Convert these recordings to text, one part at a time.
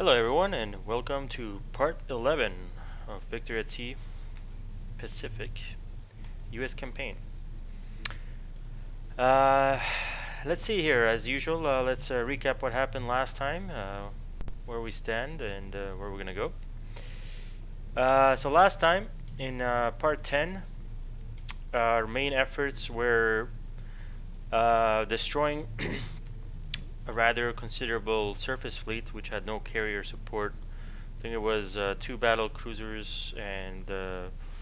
Hello everyone and welcome to part 11 of Victory at Sea Pacific US campaign. Uh, let's see here, as usual, let's recap what happened last time, where we stand and where we're gonna go. So last time, in part 10, our main efforts were destroying a rather considerable surface fleet which had no carrier support. I think it was two battle cruisers and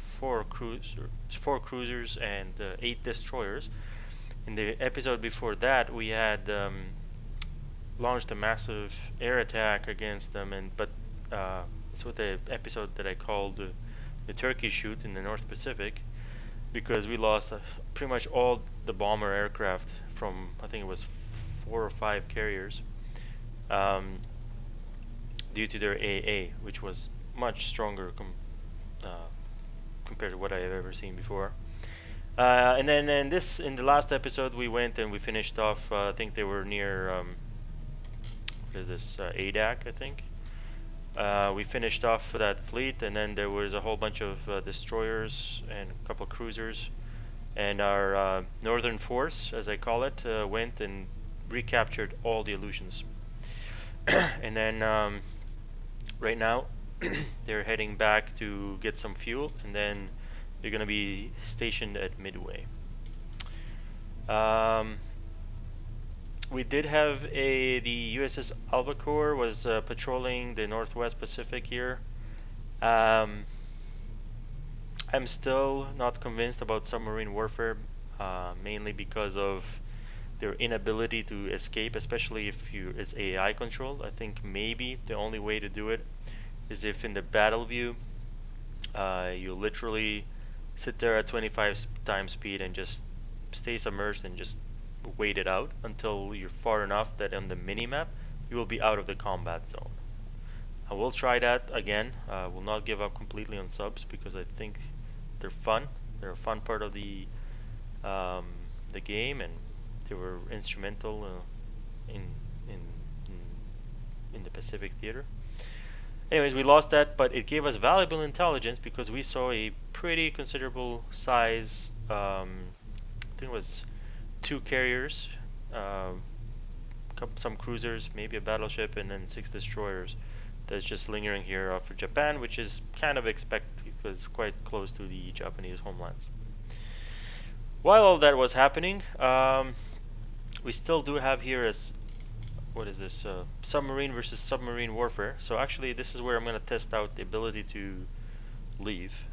four cruisers and 8 destroyers. In the episode before that, we had launched a massive air attack against them, but it's what the episode that I called the Turkey Shoot in the North Pacific, because we lost pretty much all the bomber aircraft from, I think it was 4 or 5 carriers. Due to their AA, which was much stronger compared to what I have ever seen before. And then in the last episode, we went and we finished off. I think they were near what is this, ADAC, I think. We finished off that fleet, and then there was a whole bunch of destroyers and a couple of cruisers, and our northern force, as I call it, went and recaptured all the illusions. And then right now they're heading back to get some fuel, and then they're going to be stationed at Midway. We did have the USS Albacore was patrolling the Northwest Pacific here. I'm still not convinced about submarine warfare, mainly because of their inability to escape, especially if it's AI controlled. I think maybe the only way to do it is if in the battle view you literally sit there at 25 times speed and just stay submerged and just wait it out until you're far enough that on the mini-map you will be out of the combat zone. I will try that again. Will not give up completely on subs because I think they're fun. They're a fun part of the game, and they were instrumental in the Pacific theater. Anyways, we lost that, but it gave us valuable intelligence because we saw a pretty considerable size. I think it was 2 carriers, some cruisers, maybe a battleship, and then 6 destroyers. That's just lingering here off of Japan, which is kind of expected because it's quite close to the Japanese homelands. While all that was happening, we still do have here as what is this, submarine versus submarine warfare. So actually this is where I'm going to test out the ability to leave.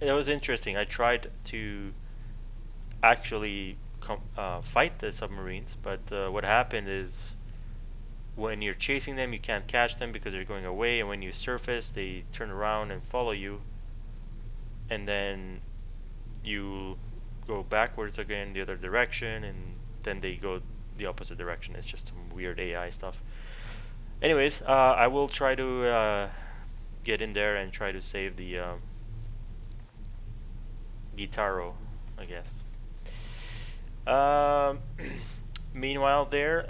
It was interesting. I tried to actually fight the submarines, but what happened is when you're chasing them you can't catch them because they're going away, and when you surface they turn around and follow you, and then you go backwards again the other direction, and then they go the opposite direction. It's just some weird AI stuff. Anyways, I will try to get in there and try to save the Guitaro, I guess. Meanwhile there,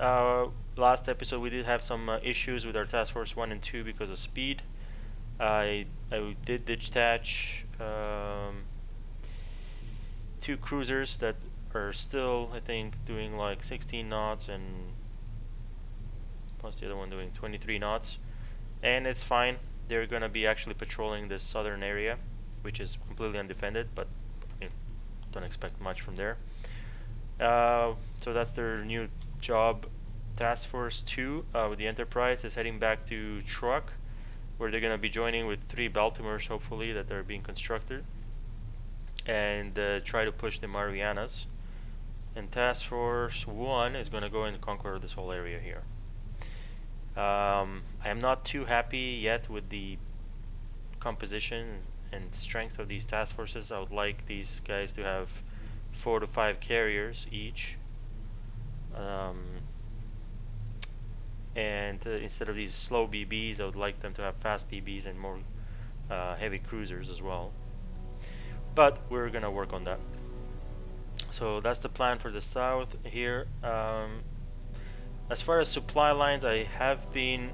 last episode we did have some issues with our Task Force 1 and 2 because of speed. I did detach 2 cruisers that are still, I think, doing like 16 knots, and plus the other one doing 23 knots, and it's fine. They're gonna be actually patrolling this southern area, which is completely undefended, but don't expect much from there. So that's their new job. Task Force 2 with the Enterprise is heading back to Truk, where they're gonna be joining with 3 Baltimores, hopefully, that are being constructed, and try to push the Marianas. And Task Force 1 is going to go and conquer this whole area here. I am not too happy yet with the composition and strength of these task forces. I would like these guys to have 4 to 5 carriers each, and instead of these slow BBs, I would like them to have fast BBs and more heavy cruisers as well. But we're gonna work on that. So that's the plan for the south here. As far as supply lines, I have been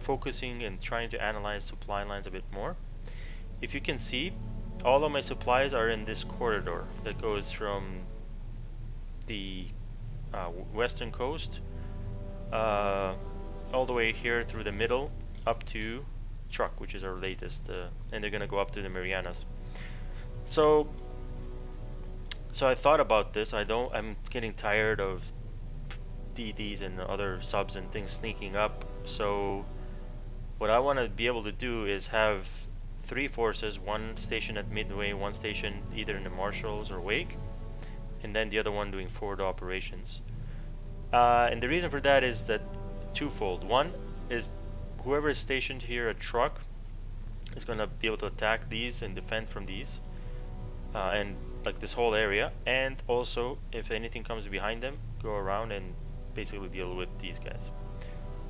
focusing and trying to analyze supply lines a bit more. If you can see, all of my supplies are in this corridor that goes from the western coast all the way here through the middle up to Truk, which is our latest, and they're gonna go up to the Marianas. So I thought about this. I'm getting tired of DDs and other subs and things sneaking up. So what I want to be able to do is have 3 forces, one station at Midway, one station either in the Marshalls or Wake, and then the other one doing forward operations. And the reason for that is that twofold. One is whoever is stationed here at Truk is going to be able to attack these and defend from these, and like this whole area. And also, if anything comes behind them, go around and basically deal with these guys.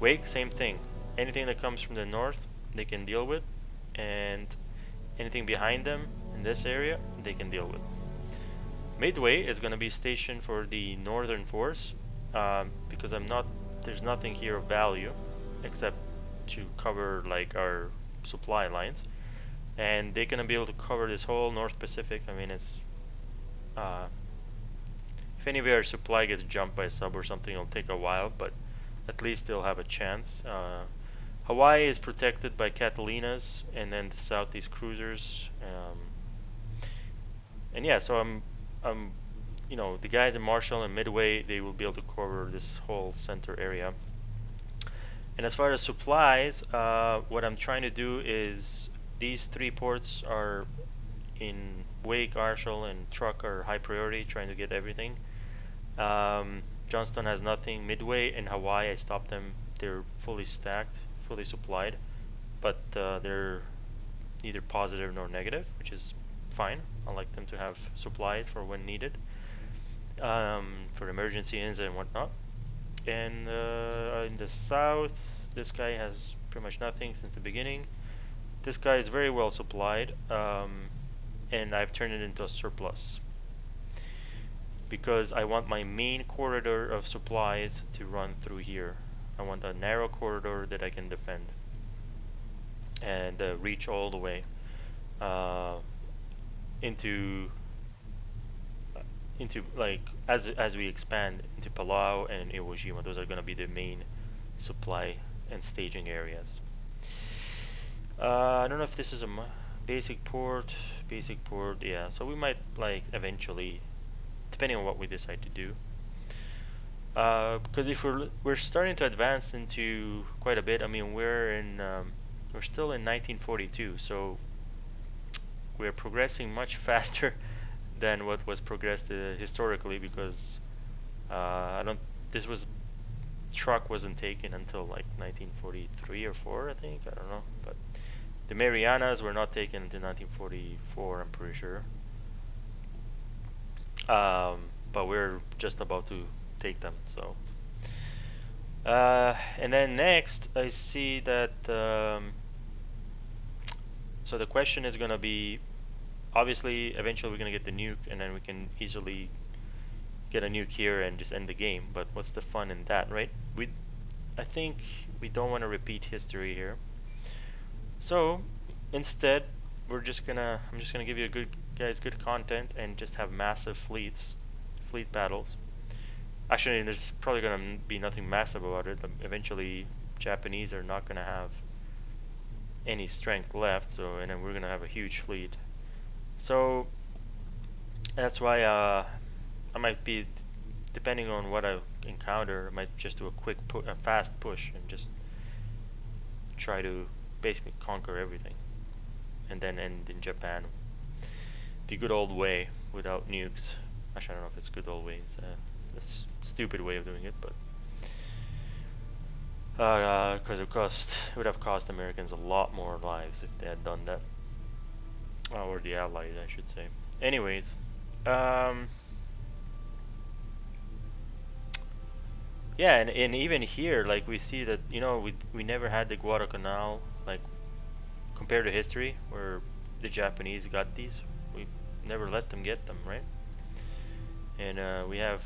Wake, same thing. Anything that comes from the north, they can deal with, and anything behind them in this area, they can deal with. Midway is going to be stationed for the northern force, because there's nothing here of value except to cover like our supply lines, and they're going to be able to cover this whole North Pacific. I mean, it's if any of our supply gets jumped by a sub or something, it'll take a while, but at least they'll have a chance. Hawaii is protected by Catalinas and then the Southeast cruisers, and yeah, so I'm you know, the guys in Marshall and Midway, they will be able to cover this whole center area. And as far as supplies, what I'm trying to do is these 3 ports are in Wake, Marshall, and Truk are high priority, trying to get everything. Johnston has nothing. Midway and Hawaii, I stopped them. They're fully stacked, fully supplied, but they're neither positive nor negative, which is fine. I like them to have supplies for when needed, for emergency ins and whatnot. And in the south, this guy has pretty much nothing since the beginning. This guy is very well supplied, and I've turned it into a surplus because I want my main corridor of supplies to run through here. I want a narrow corridor that I can defend and reach all the way into like as we expand into Palau and Iwo Jima. Those are going to be the main supply and staging areas. I don't know if this is a basic port, yeah, so we might like eventually, depending on what we decide to do, because if we're starting to advance into quite a bit. I mean, we're still in 1942, so we're progressing much faster than what was progressed historically, because Truk wasn't taken until like 1943 or 4, I think. I don't know, but the Marianas were not taken until 1944, I'm pretty sure. But we're just about to take them. So, and then next, I see that. So the question is going to be, obviously, eventually we're going to get the nuke, and then we can easily get a nuke here and just end the game. But what's the fun in that, right? I think we don't want to repeat history here. So instead, I'm just gonna give you good content and just have massive fleet battles. Actually, there's probably gonna be nothing massive about it. Eventually, Japanese are not gonna have any strength left, and then we're gonna have a huge fleet. So that's why I might be, depending on what I encounter, I might just do a fast push and just try to basically conquer everything, and then end in Japan the good old way without nukes. Actually, I don't know if it's good old way. It's a stupid way of doing it, but because it would have cost Americans a lot more lives if they had done that, or the Allies, I should say. Anyways, yeah, and even here, like, we see that, you know, we never had the Guadalcanal, like, compared to history, where the Japanese got these. We never let them get them, right? And we have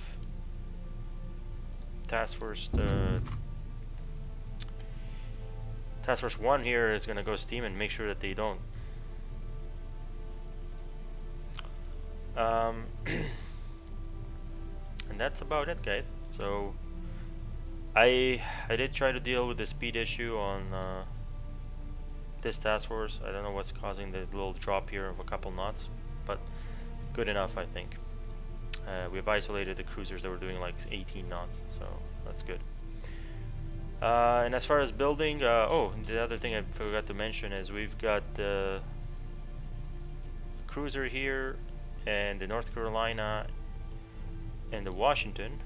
Task Force, Task Force 1 here is gonna go steam and make sure that they don't. And that's about it, guys. So I did try to deal with the speed issue on this task force. I don't know what's causing the little drop here of a couple knots, but good enough, I think. We've isolated the cruisers that were doing like 18 knots, so that's good. And as far as building, oh, the other thing I forgot to mention is we've got the cruiser here and the North Carolina and the Washington,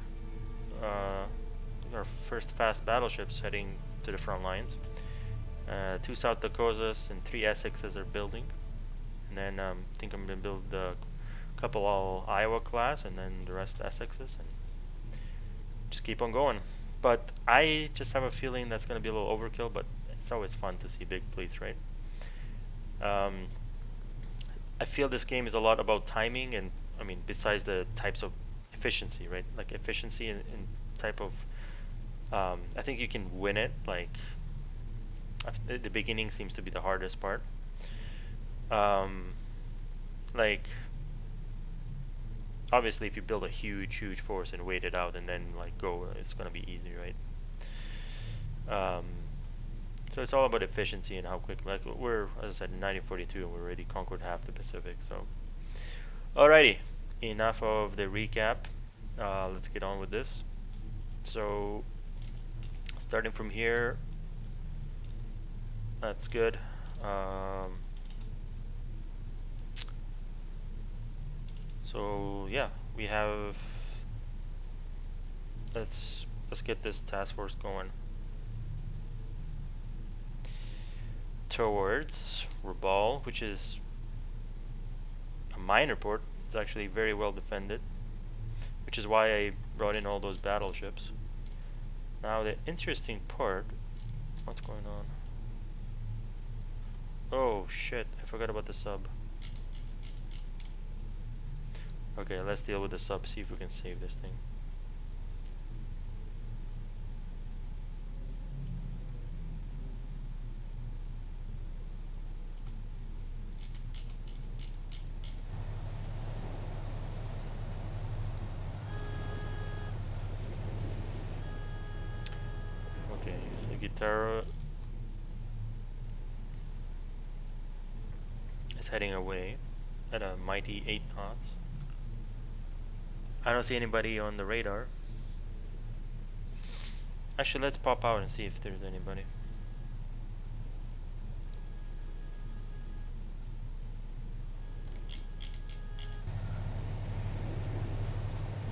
our first fast battleships heading to the front lines. 2 South Dakotas and 3 Essexes are building, and then I think I'm gonna build a couple all Iowa class, and then the rest Essexes, and just keep on going. But I just have a feeling that's gonna be a little overkill, but it's always fun to see big fleets, right? I feel this game is a lot about timing, and I mean, besides the types of efficiency, right? Like efficiency and type of, I think you can win it. Like the beginning seems to be the hardest part. Like obviously, if you build a huge force and wait it out and then like go, it's gonna be easy, right? So it's all about efficiency and how quick. Like we're, as I said, in 1942, and we already conquered half the Pacific. So, alrighty, enough of the recap. Let's get on with this. So, starting from here, that's good. So yeah, we have. Let's get this task force going towards Rabaul, which is a minor port. It's actually very well defended, which is why I brought in all those battleships. Now the interesting part, what's going on? Oh shit, I forgot about the sub. Okay, let's deal with the sub, see if we can save this thing. Okay, the guitar is heading away at a mighty 8 knots. I don't see anybody on the radar. Actually, let's pop out and see if there's anybody.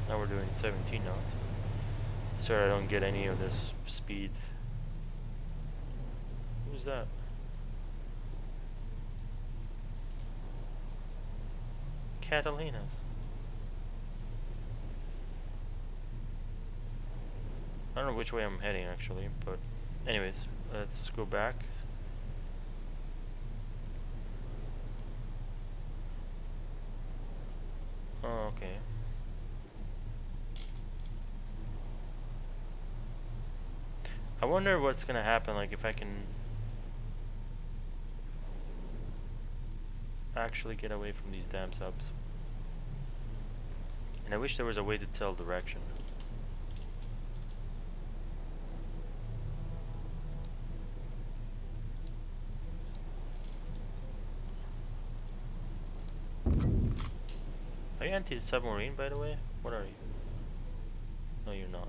Now we're doing 17 knots. Sorry, I don't get any of this speed. Who's that? Catalinas. I don't know which way I'm heading actually, but anyways, let's go back. Oh, okay. I wonder what's gonna happen, like if I can actually get away from these damn subs. And I wish there was a way to tell direction. Are you anti-submarine, by the way? What are you? No, you're not.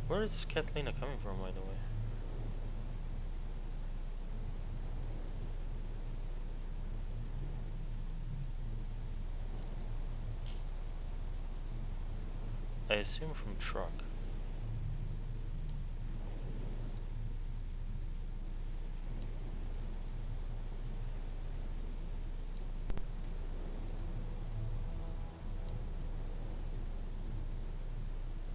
Where is this Catalina coming from, by the way? I assume from truck.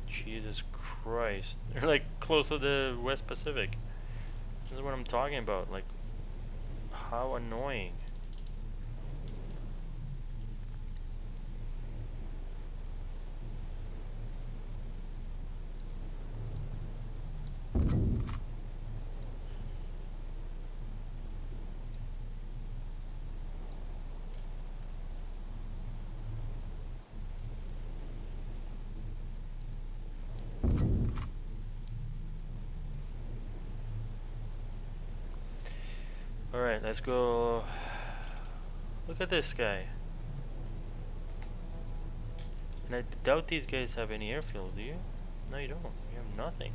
Jesus Christ. They're like close to the West Pacific. This is what I'm talking about. Like, how annoying. Alright, let's go. Look at this guy. And I doubt these guys have any airfields, do you? No, you don't. You have nothing.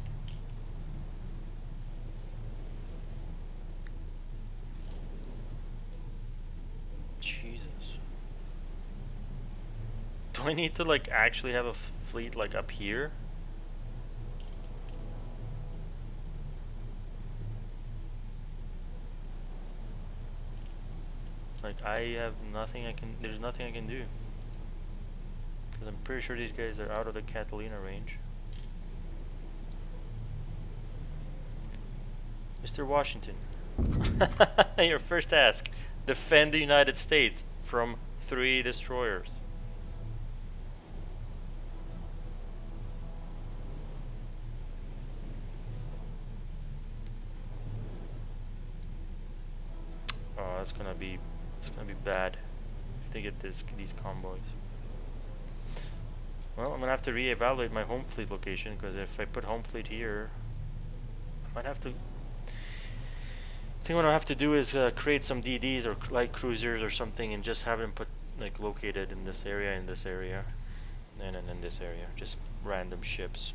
Jesus. Do I need to like actually have a fleet like up here? Like I have nothing I can, there's nothing I can do. Because I'm pretty sure these guys are out of the Catalina range. Mr. Washington, your first task, defend the United States from 3 destroyers. Oh, it's gonna be bad if they get these convoys. Well, I'm gonna have to reevaluate my home fleet location, because if I put home fleet here, I might have to. I think what I have to do is create some DDs or light cruisers or something, and just have them put like located in this area, and in this area. Just random ships.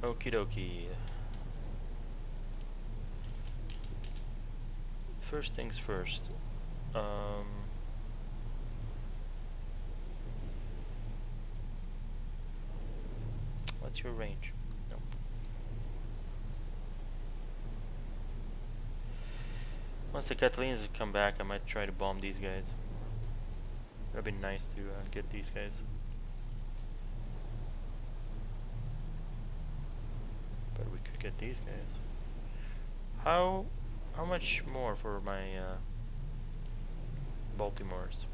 Okie dokie. First things first. What's your range? Nope. Once the Catalinas come back, I might try to bomb these guys. That'd be nice to get these guys. But we could get these guys. How much more for my Baltimores?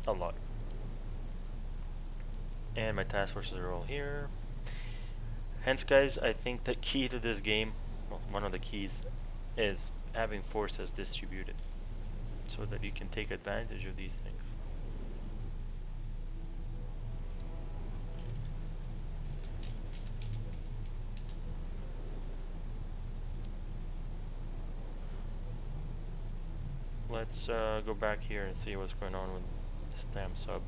A lot. And my task forces are all here. Hence, guys, I think the key to this game, well, one of the keys, is having forces distributed, so that you can take advantage of these things. Let's go back here and see what's going on with this damn sub.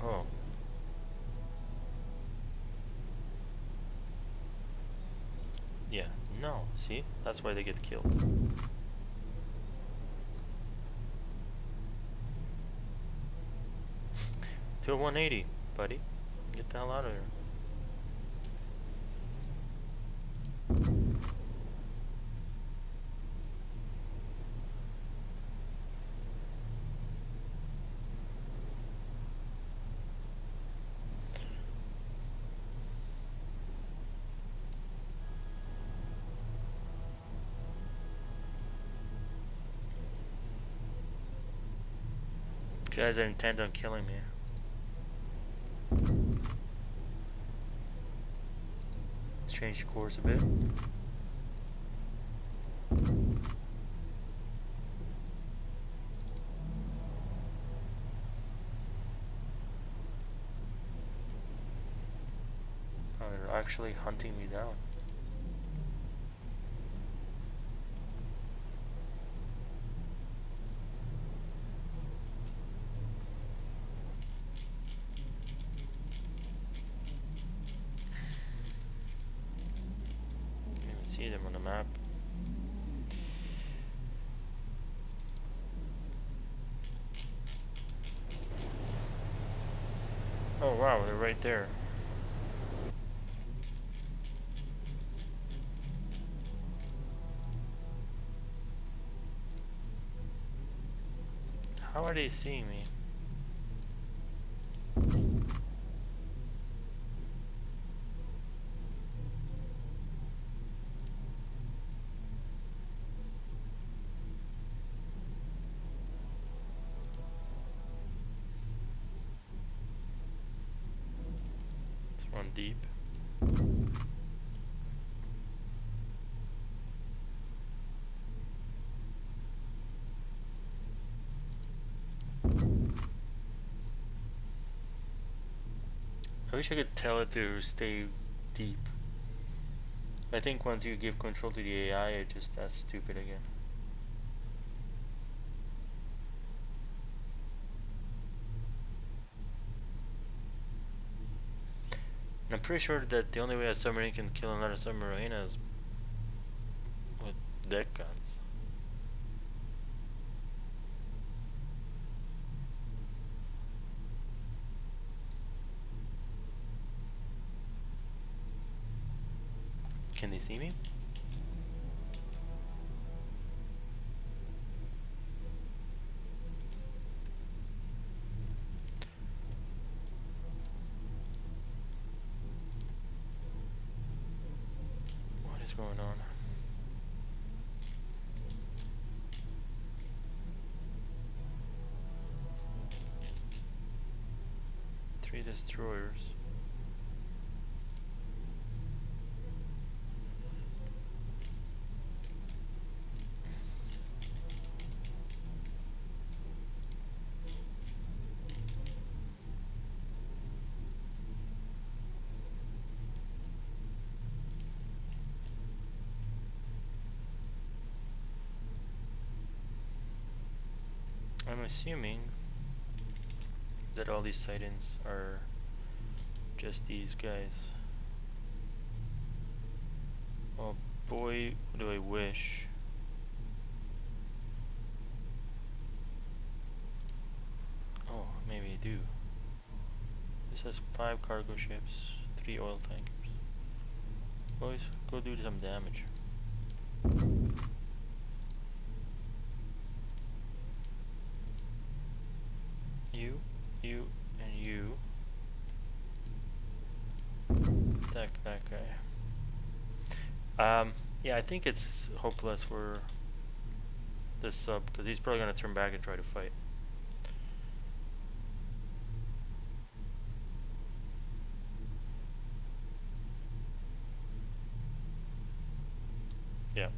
Oh. Yeah, no, see? That's why they get killed. To 180, buddy. Get the hell out of here. You guys are intent on killing me. Let's change course a bit. Oh, they're actually hunting me down. See them on the map. Oh wow, they're right there. How are they seeing me? One deep. wish I could tell it to stay deep. I think once you give control to the AI, it just that's stupid again. And I'm pretty sure that the only way a submarine can kill another submarine is with deck guns. Can they see me? What is going on? Three destroyers. I'm assuming that all these sightings are just these guys. Oh boy, what do I wish? Oh, maybe I do. This has 5 cargo ships, 3 oil tankers. Boys, go do some damage. You, and you. Attack that guy. Yeah, I think it's hopeless for this sub, because he's probably going to turn back and try to fight. Yeah.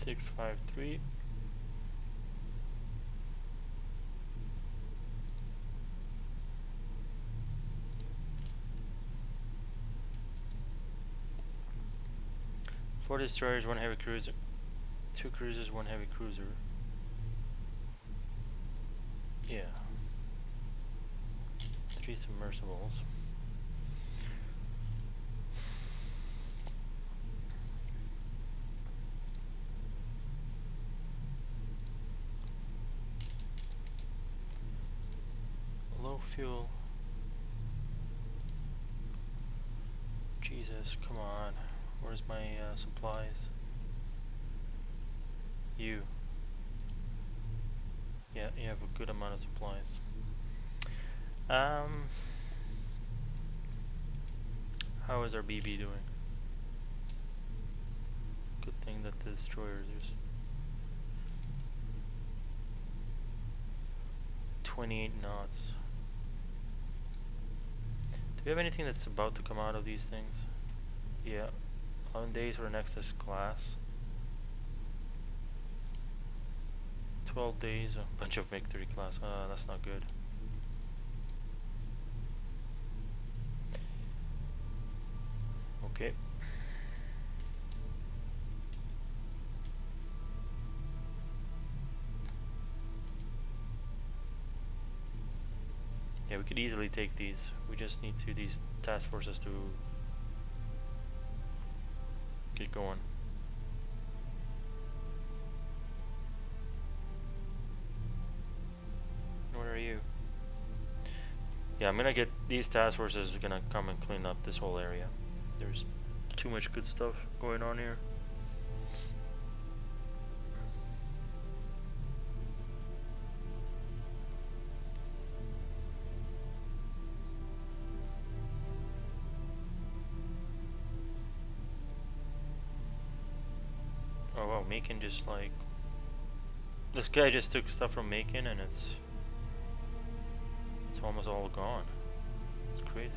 Six, 5, 3. Four destroyers, 1 heavy cruiser, 2 cruisers, 1 heavy cruiser. Yeah. 3 submersibles. Low fuel. Jesus, come on. Where's my supplies? You. Yeah, you have a good amount of supplies. How is our BB doing? Good thing that the destroyers are 28 knots. Do we have anything that's about to come out of these things? Yeah. 11 days for Nexus class. 12 days, a bunch of victory class. That's not good. Okay. Yeah, we could easily take these. We just need these task forces to get going. Where are you? Yeah, I'm gonna get these task forces are gonna come and clean up this whole area. There's too much good stuff going on here. Macon just like... This guy just took stuff from Macon and it's almost all gone. It's crazy.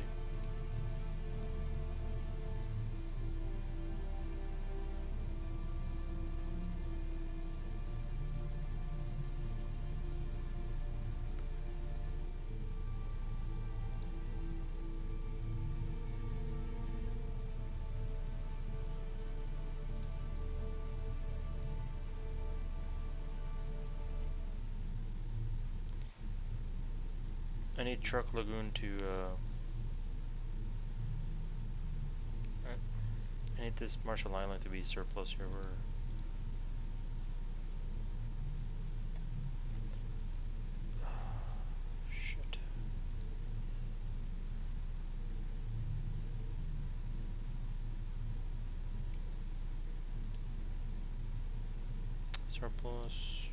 I need Truck Lagoon to I need this Marshall Island to be surplus here. We're shit. Surplus.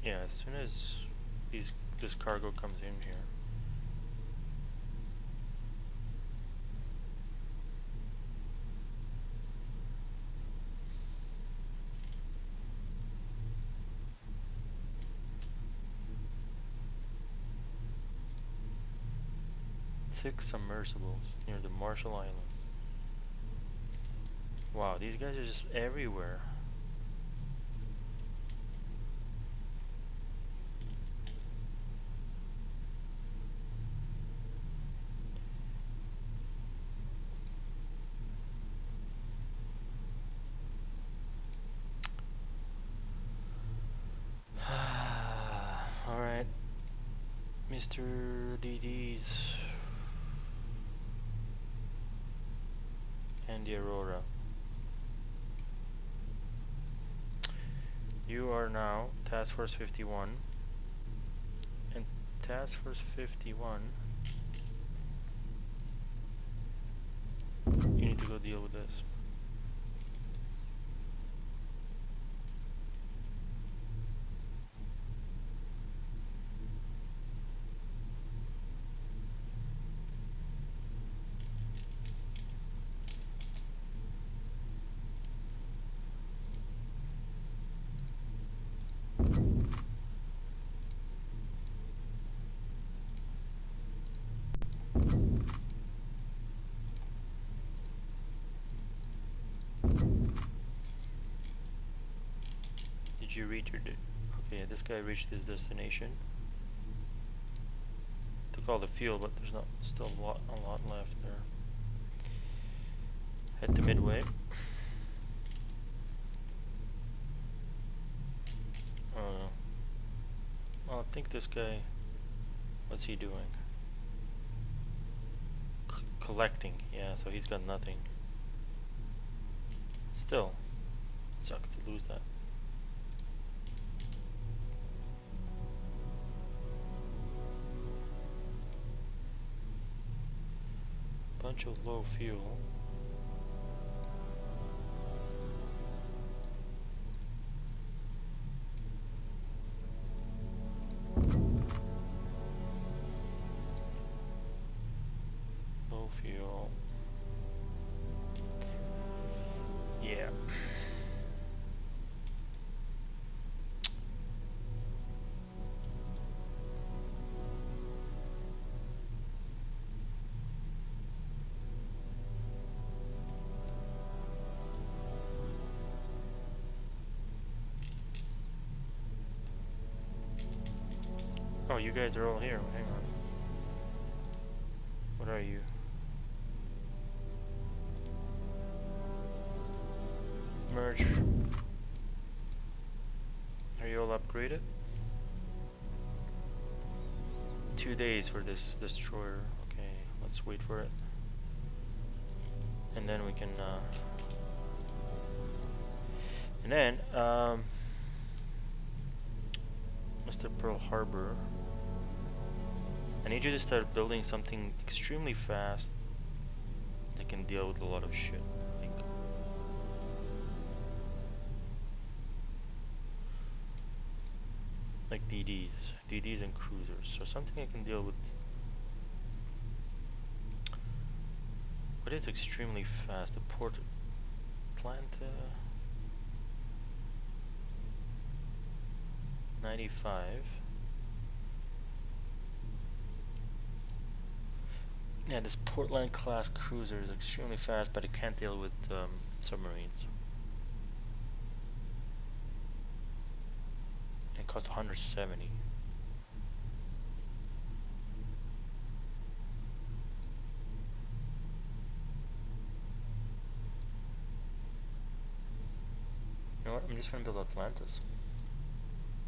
Yeah, as soon as this cargo comes in here. Six submersibles near the Marshall Islands. Wow, these guys are just everywhere. Alright, Mr. DD's and the Aurora. You are now Task Force 51, and Task Force 51, you need to go deal with this. Did you reach your... Okay, this guy reached his destination. Took all the fuel, but there's not still a lot left there. Head to Midway. Well, I think this guy... What's he doing? Collecting. Yeah, so he's got nothing. Still, sucks to lose that. Bunch of low fuel. Low fuel. Yeah. Oh, you guys are all here. Hang on. What are you? Merge. Are you all upgraded? 2 days for this destroyer. Okay, let's wait for it. And then we can and then Mr. Pearl Harbor, I need you to start building something extremely fast that can deal with a lot of shit. Like like DDs and cruisers. So something I can deal with. What is extremely fast? The Port Atlanta 95. Yeah, this Portland class cruiser is extremely fast, but it can't deal with submarines. It costs 170. You know what? I'm just gonna build Atlantis.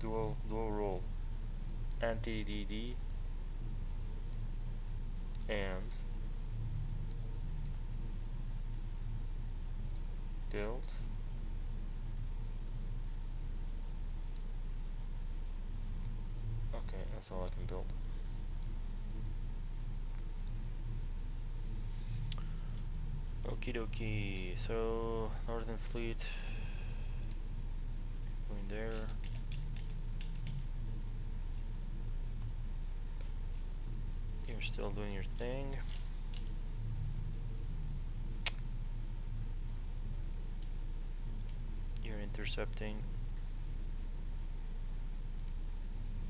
Dual role. Anti-DD and build. Okay, that's all I can build. Okie dokie. So Northern Fleet going there. You're still doing your thing. You're intercepting.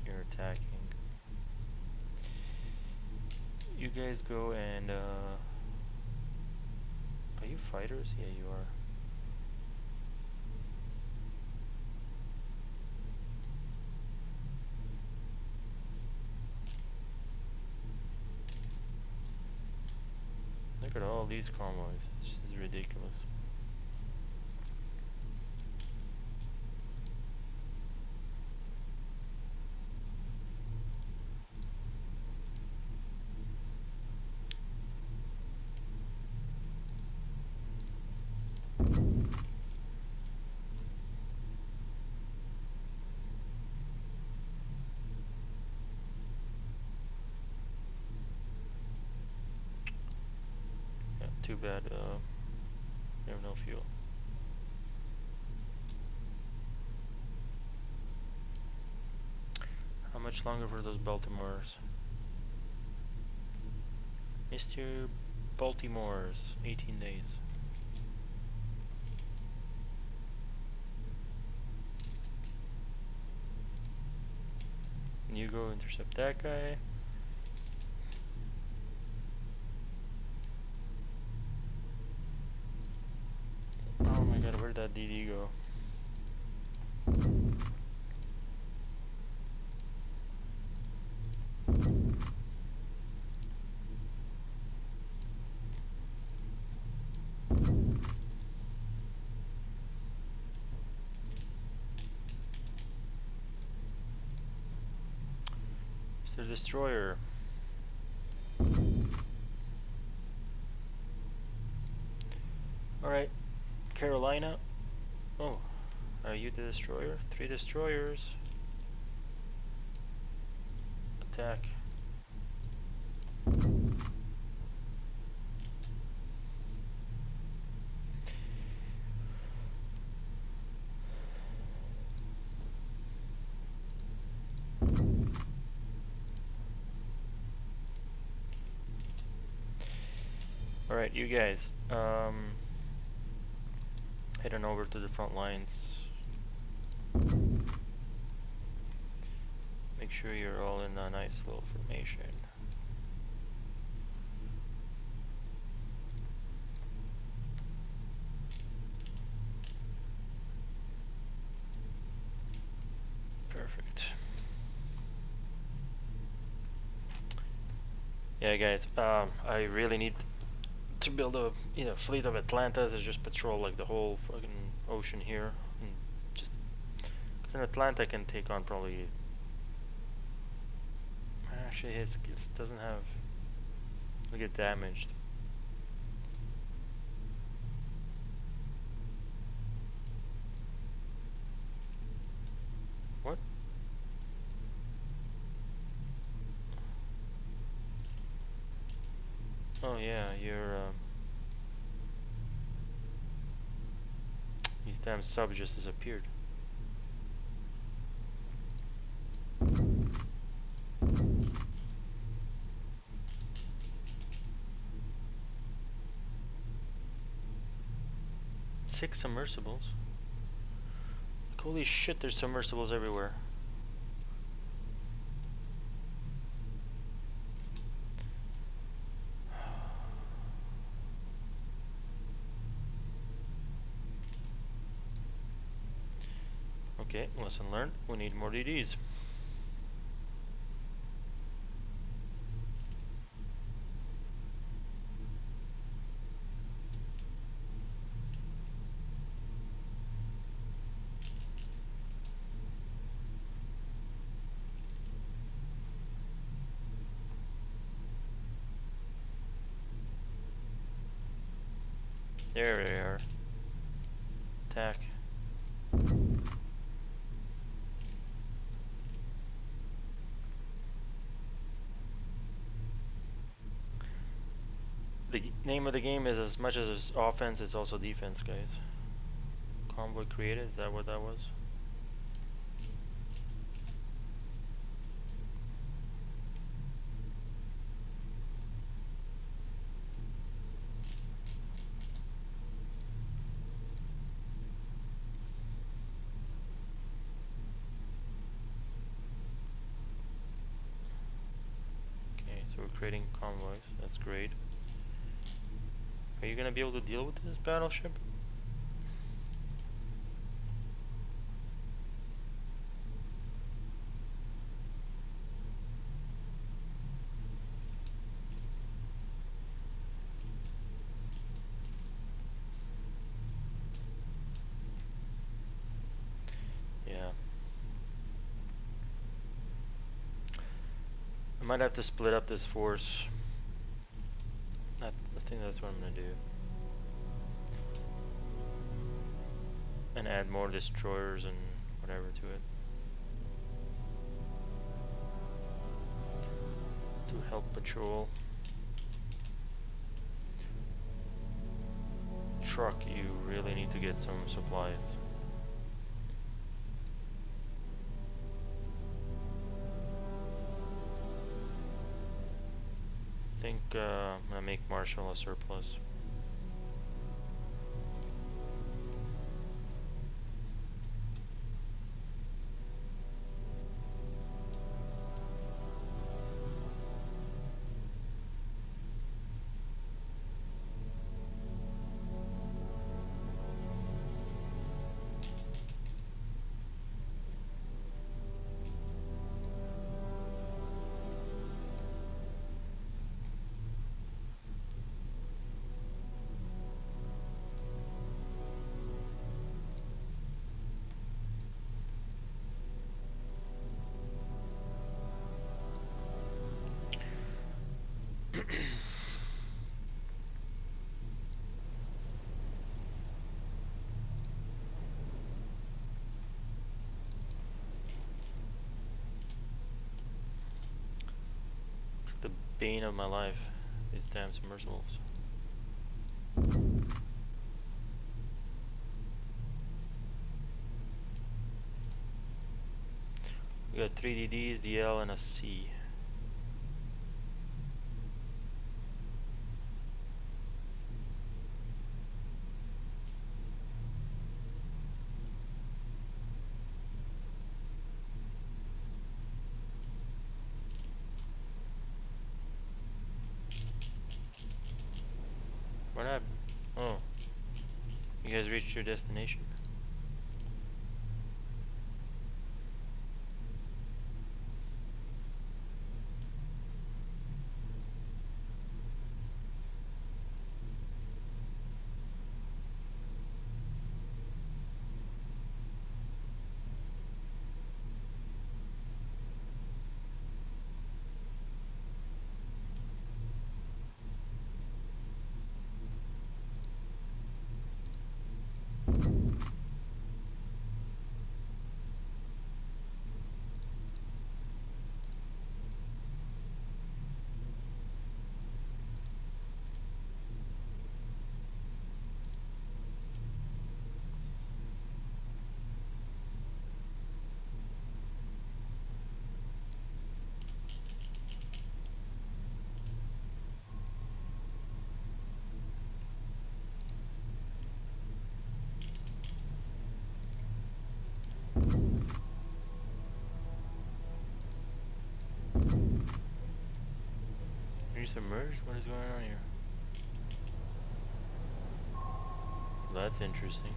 You're attacking. You guys go and are you fighters? Yeah, you are. Look at all these convoys. It's just ridiculous. Yeah, too bad. We have no fuel. How much longer for those Baltimores? Mr. Baltimore's 18 days. You go intercept that guy. Oh my god, where'd that DD go? Mr. Destroyer. Alright, Carolina. Oh, are you the destroyer? 3 destroyers. Attack. Alright, you guys, heading over to the front lines. Make sure you're all in a nice little formation. Perfect. Yeah, guys, I really need to build a fleet of Atlanta to just patrol like the whole fucking ocean here, and just because in Atlanta I can take on probably. Actually, it doesn't have. It'll get damaged. What? Oh yeah, these damn subs just disappeared. 6 submersibles. Like, holy shit, there's submersibles everywhere. Okay, lesson learned. We need more DDs. There they are. Attack. The name of the game is as much as it's offense, it's also defense, guys. Convoy created, is that what that was? Okay, so we're creating convoys, that's great. Are you gonna be able to deal with this battleship? Yeah. I might have to split up this force. I think that's what I'm gonna do. And add more destroyers and whatever to it. To help patrol. Truck, you really need to get some supplies. I think I'm gonna make Marshall a surplus. The bane of my life, these damn submersibles. We got 3 DDs, DL, and a C. What happened? Oh, you guys reached your destination. submerged? What is going on here? That's interesting.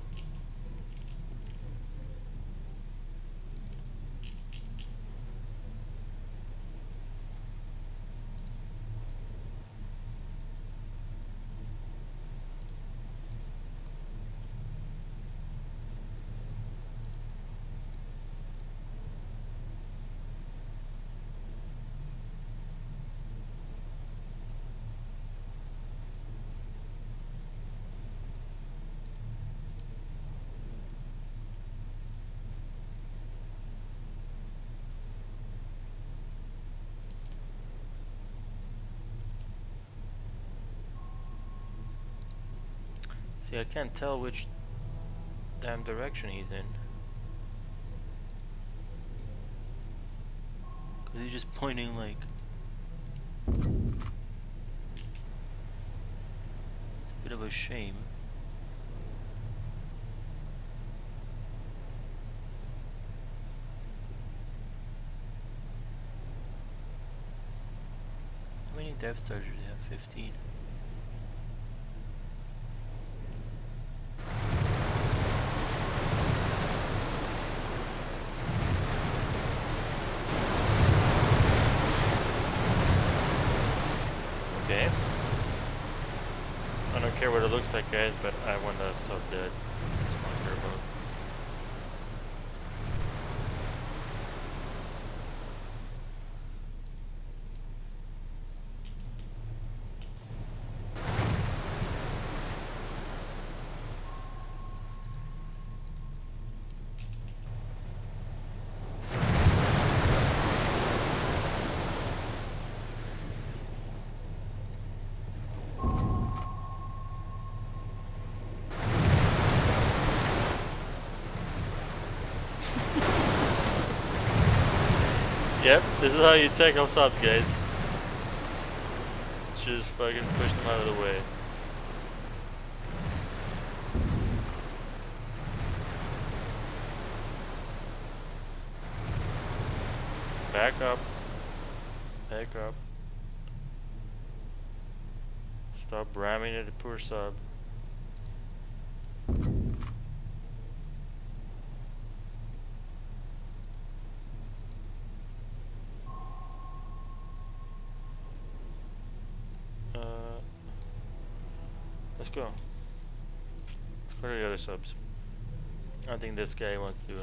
See, I can't tell which damn direction he's in. Cause he's just pointing like... It's a bit of a shame. How many depth stars do they have? 15. Okay. I don't care what it looks like, guys, but I want that sub dead. That's all I care about. Yep, this is how you take off subs, guys. Just fucking push them out of the way. Back up. Back up. Stop ramming at the poor sub. Let's go. Let's go to the other subs. I think this guy wants to. You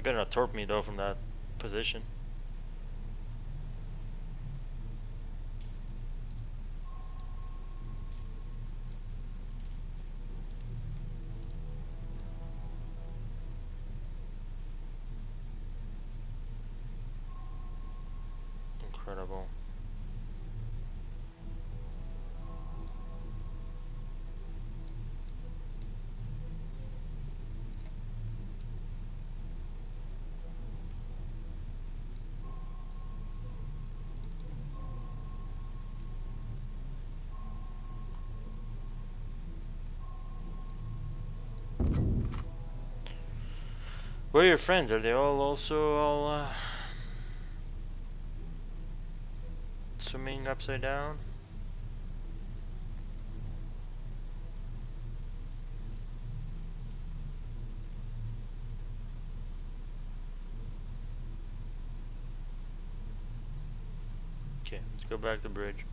better not torp me though from that position. Incredible. Where are your friends? Are they all swimming upside down? Okay, let's go back to bridge.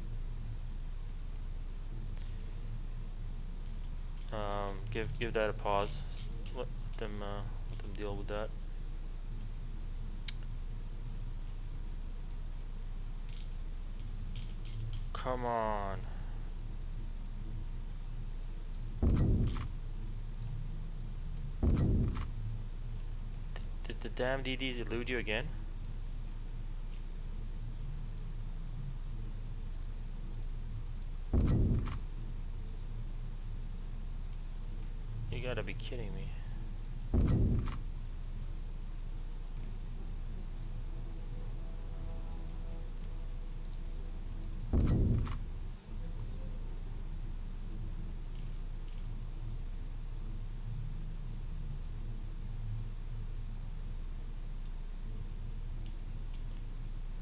Give that a pause. Let them deal with that. Come on. Did the damn DDs elude you again? You gotta be kidding me.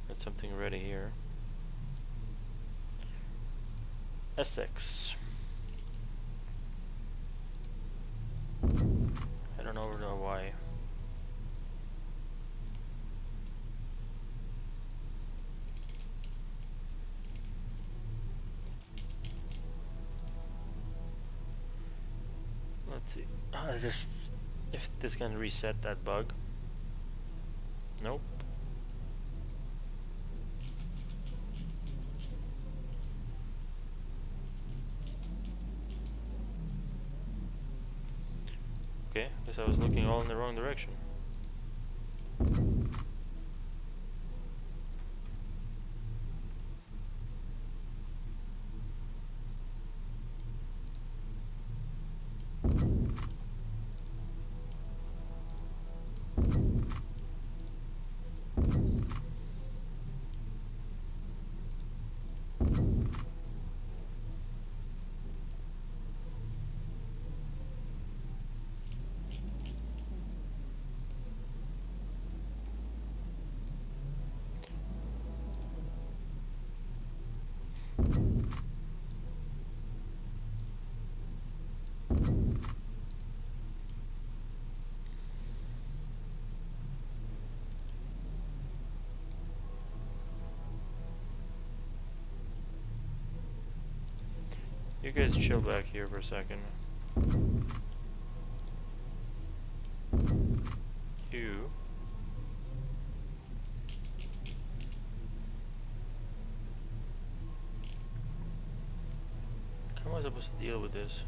Got something ready here. Essex. I don't know why. Let's see. Is this if this can reset that bug? Nope. Okay, guess I was looking all in the wrong direction. You guys chill back here for a second. You. How am I supposed to deal with this?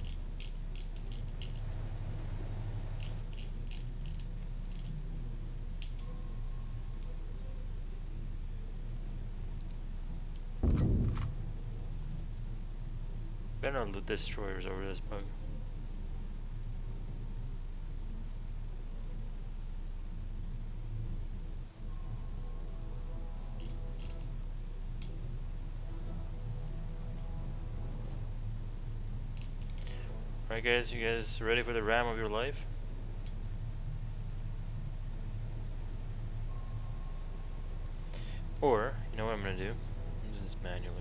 Better not loot destroyers over this bug. Alright guys, you guys ready for the ram of your life? Or, you know what I'm gonna do? I'm gonna do this manually.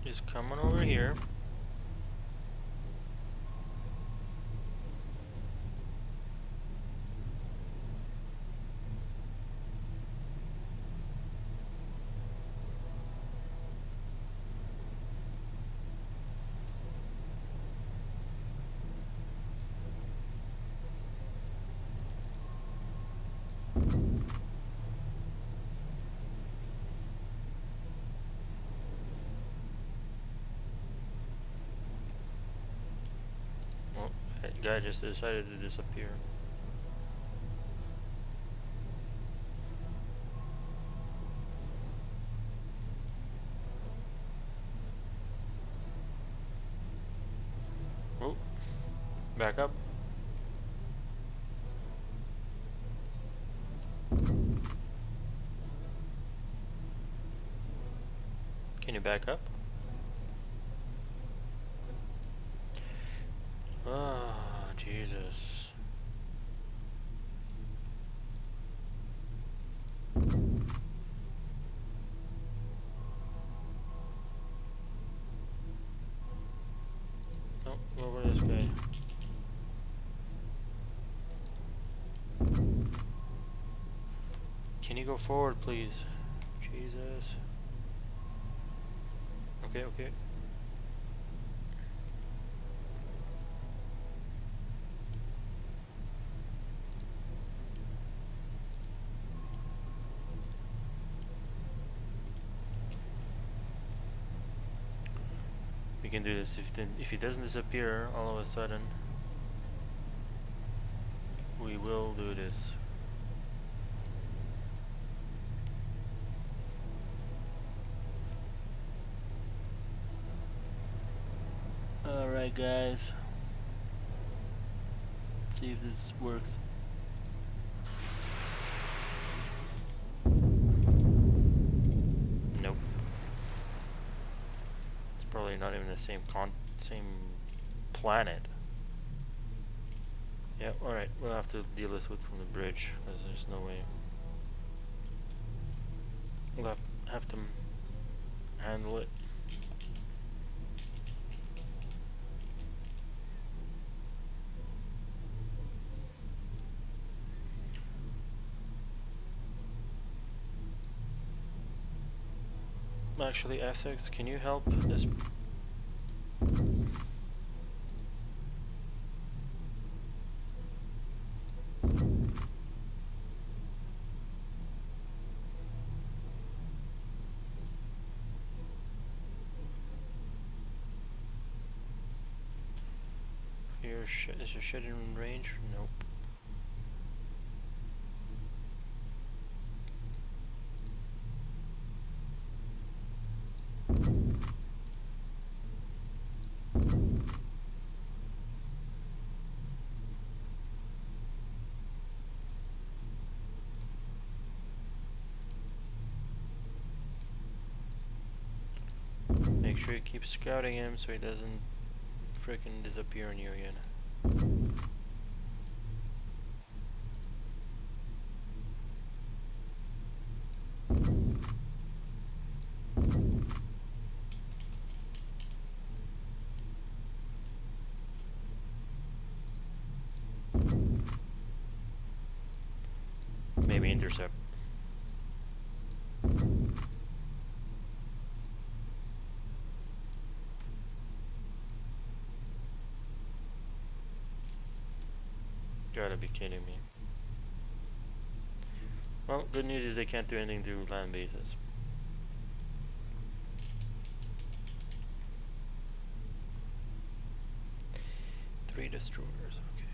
Just come on over here. Well, that guy just decided to disappear. Oh, back up. Can you back up? Oh, Jesus. Oh, over this guy. Can you go forward, please? Jesus. Okay, okay. We can do this. If he doesn't disappear all of a sudden, we will do this. Alright guys, let's see if this works. Nope. It's probably not even the same planet. Yeah, alright, we'll have to deal this with from the bridge, because there's no way. We'll have to handle it. Actually, Essex, can you help this? Is your shit in range? Nope. Make sure you keep scouting him so he doesn't frickin' disappear on you again. Maybe intercept. Gotta be kidding me. Well, good news is they can't do anything to land bases. Three destroyers, okay.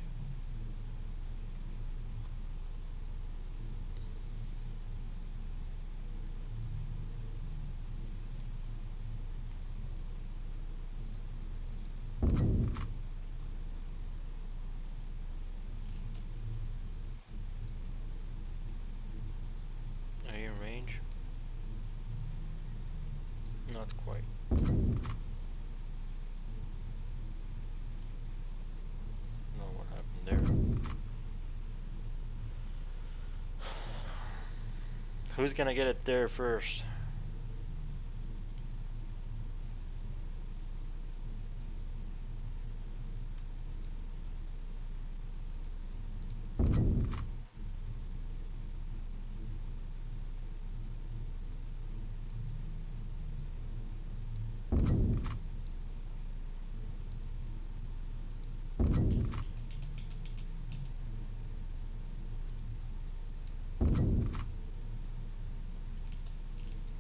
Are you in range? Not quite. No, what happened there? Who's gonna get it there first?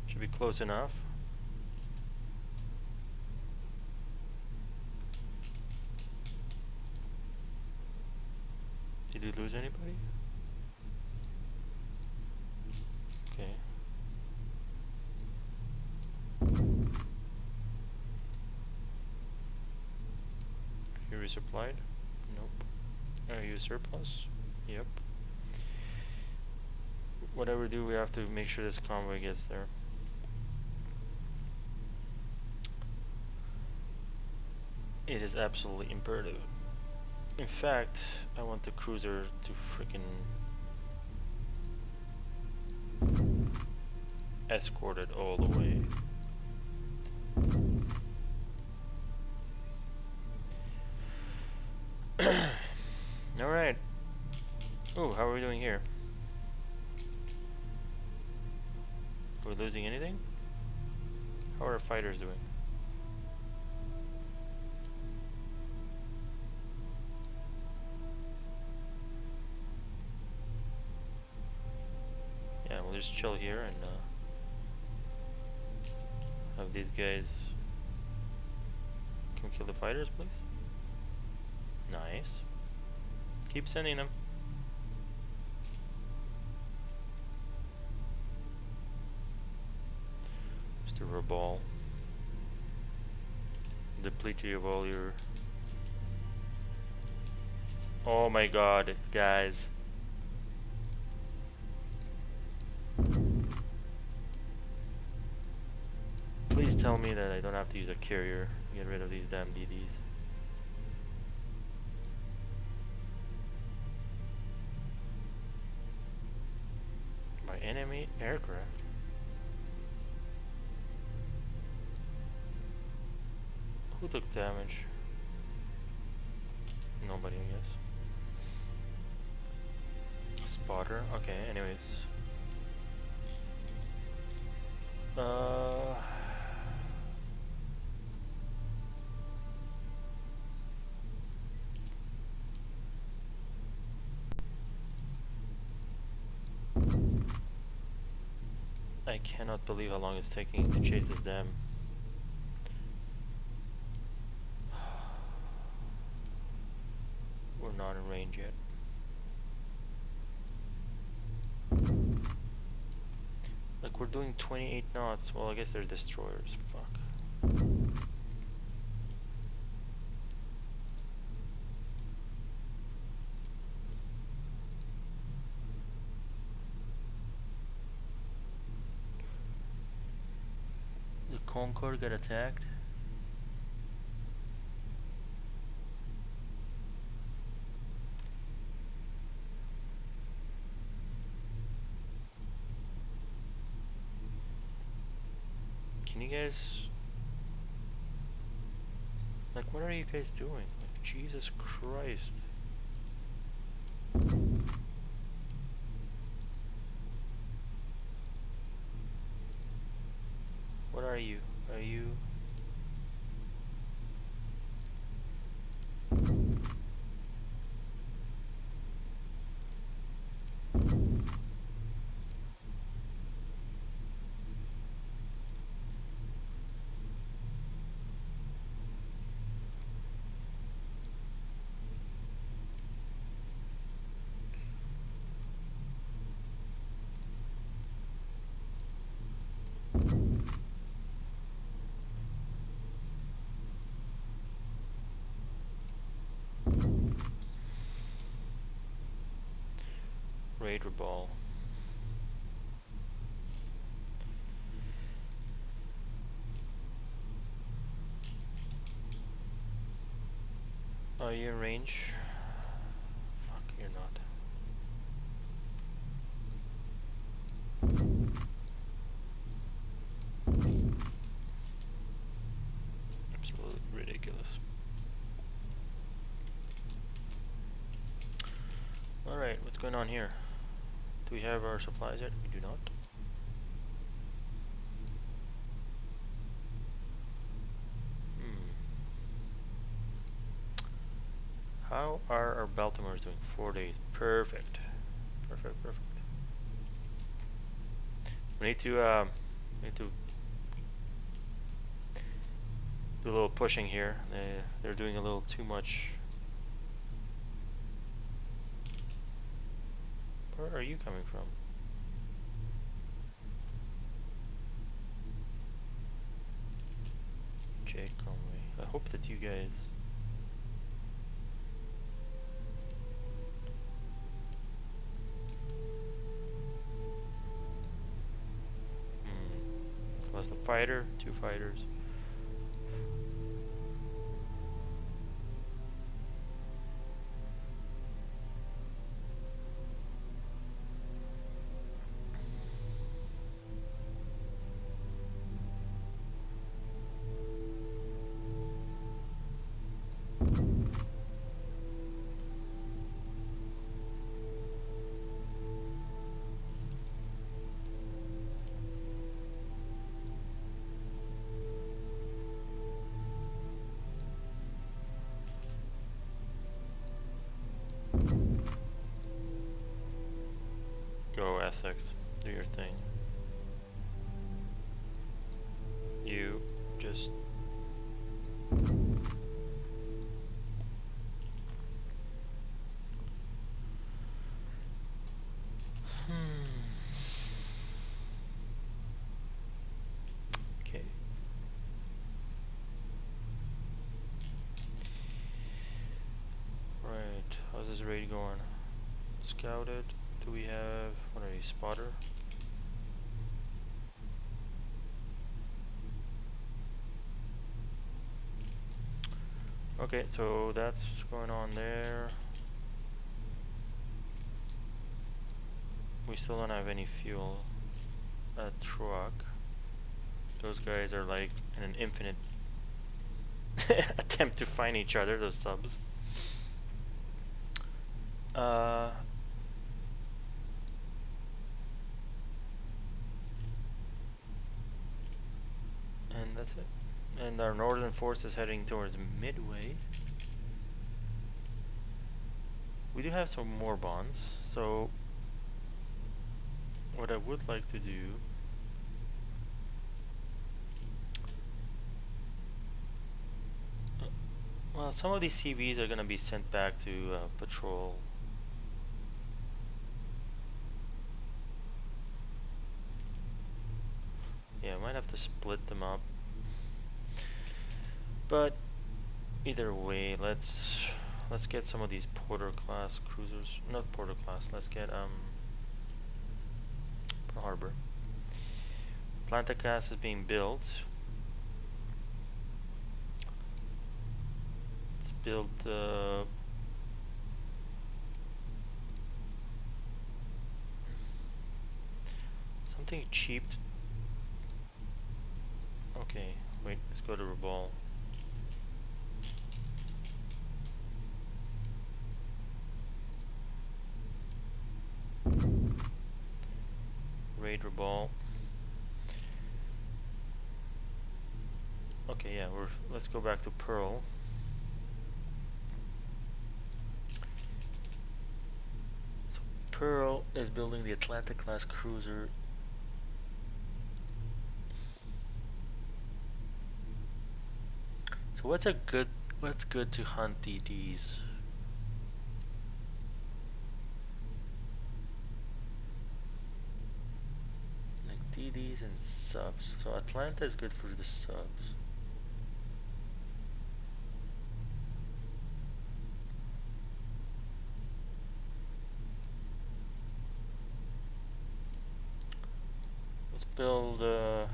Should be close enough. Did you lose anybody? Okay. You resupplied? Nope. Are you surplus? Yep. Whatever we do, we have to make sure this convoy gets there. It is absolutely imperative. In fact, I want the cruiser to freaking escort it all the way. Alright. Oh, how are we doing here? Are we losing anything? How are our fighters doing? Yeah, we'll just chill here and have these guys come kill the fighters, please. Nice. Keep sending them. Mr. Rabaul. Deplete you of all your... Oh my god, guys. Please tell me that I don't have to use a carrier to get rid of these damn DDs. By enemy aircraft? Who took damage? Nobody, I guess. Spotter. Okay, anyways. I cannot believe how long it's taking to chase this dam. We're not in range yet. Like, we're doing 28 knots. Well, I guess they're destroyers. Fuck. The Concorde got attacked. Can you guys... Like, what are you guys doing? Like, Jesus Christ. What are you? Are you... Rabaul. Are you in range? Fuck, you're not. Absolutely ridiculous. Alright, what's going on here? Do we have our supplies yet? We do not. How are our Baltimore's doing? 4 days. Perfect. Perfect, perfect. We need to do a little pushing here. They're doing a little too much. Where are you coming from? Jake Conway. I hope that you guys... Lost a fighter, 2 fighters. Go Essex, do your thing. You just... Okay. Right, how's this raid going? Scouted. Do we have... what are you, spotter? Okay, so that's going on there. We still don't have any fuel. A truck. Those guys are like in an infinite attempt to find each other, those subs. And that's it. And our northern force is heading towards Midway. We do have some more bonds, so what I would like to do well, some of these CVs are gonna be sent back to patrol. Yeah, I might have to split them up. But either way, let's get some of these Porter class cruisers. Not Porter class. Let's get Pearl Harbor. Atlanta class is being built. Let's build something cheap. Okay, wait. Let's go to Rabaul. Raid Rabaul. Okay, yeah, let's go back to Pearl. So Pearl is building the Atlanta class cruiser. So what's good to hunt DDs? Like DDs and subs. So Atlanta is good for the subs. Let's build another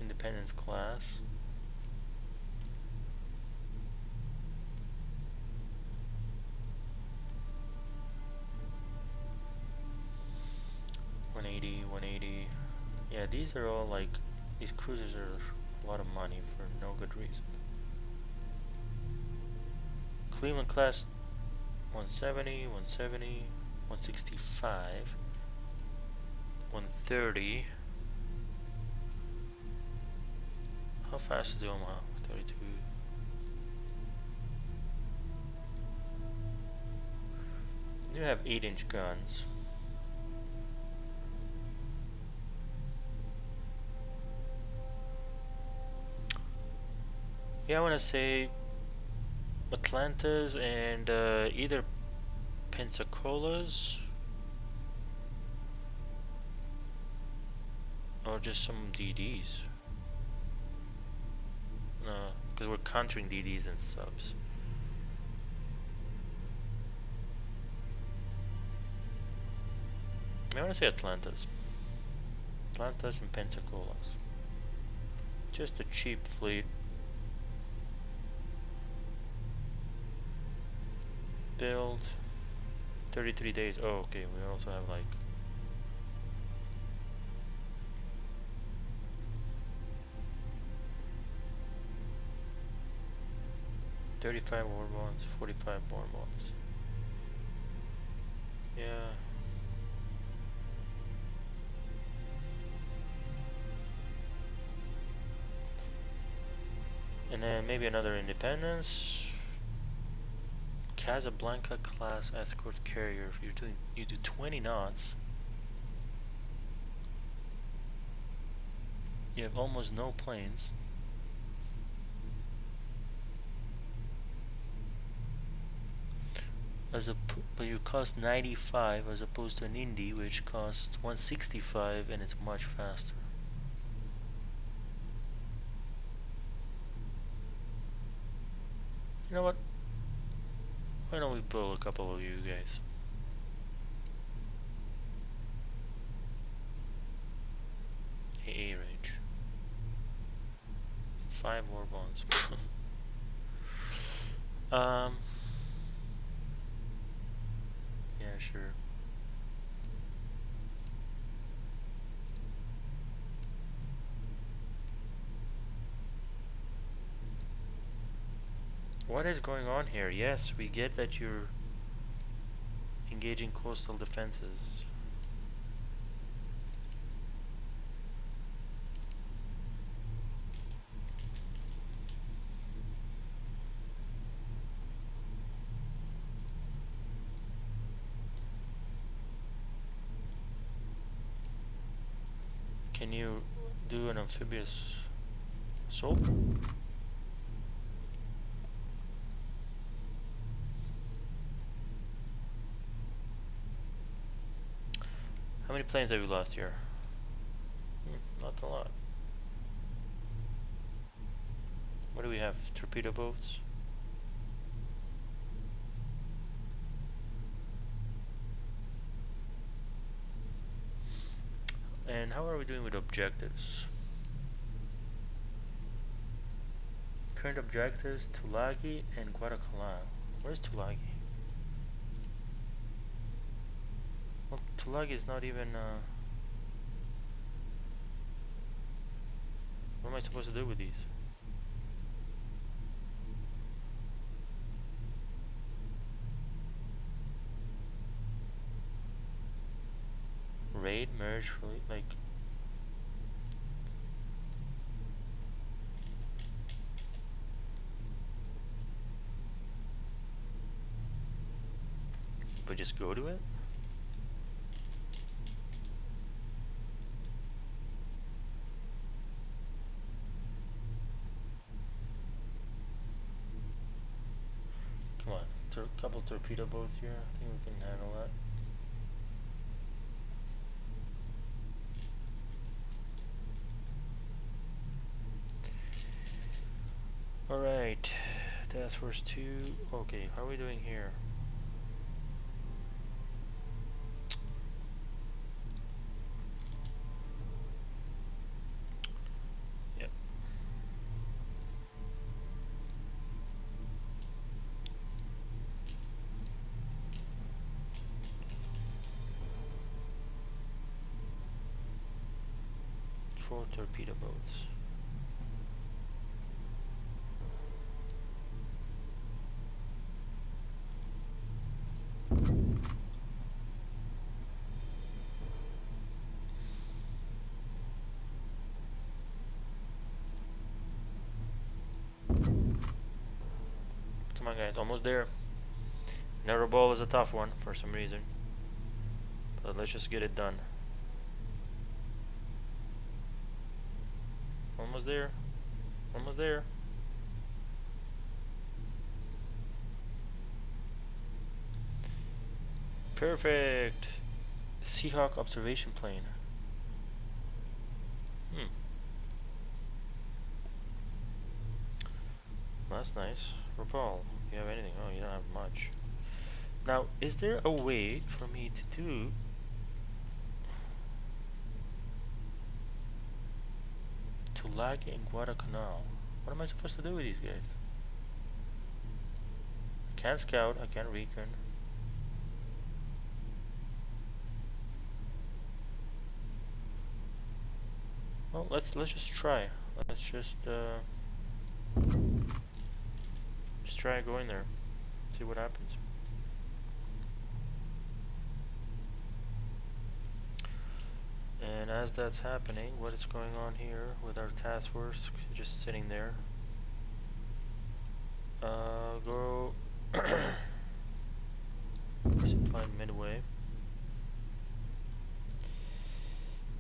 Independence class. Yeah, these are all like, these cruisers are a lot of money for no good reason. Cleveland class 170, 170, 165, 130. How fast is the Omaha? 32. You have 8-inch guns. Yeah, I want to say Atlantas and either Pensacola's or just some DDs. No, because we're countering DDs and subs. I want to say Atlantas. Atlantas and Pensacola's. Just a cheap fleet. Build 33 days. Oh, okay. We also have like 35 war bonds, 45 war bonds. Yeah. And then maybe another Independence. Casablanca class escort carrier. You do 20 knots. You have almost no planes. But you cost 95 as opposed to an Indy which costs 165 and it's much faster. You know what? Why don't we build a couple of you guys? AA range. 5 war bonds. Yeah, sure. What is going on here? Yes, we get that you're engaging coastal defenses. Can you do an amphibious assault? How many planes have you lost here? Not a lot. What do we have? Torpedo boats? And how are we doing with objectives? Current objectives, Tulagi and Guadalcanal. Where's Tulagi? Well, Tulagi is not even, what am I supposed to do with these? Raid, merge, fleet, like... But just go to it? Come on, couple torpedo boats here. I think we can handle that. Alright, Task Force 2. Okay, how are we doing here? Yep. Four torpedo boats. Come on guys, almost there. Rabaul is a tough one for some reason. But let's just get it done. Almost there. Almost there. Perfect. Seahawk observation plane. That's nice. Rabaul, you have anything? Oh, you don't have much. Now, is there a way for me to do Tulagi and Guadalcanal? What am I supposed to do with these guys? I can't scout, I can't recon. Well, let's just try. Let's just try going there. See what happens. And as that's happening, what is going on here with our task force just sitting there? Go supply midway.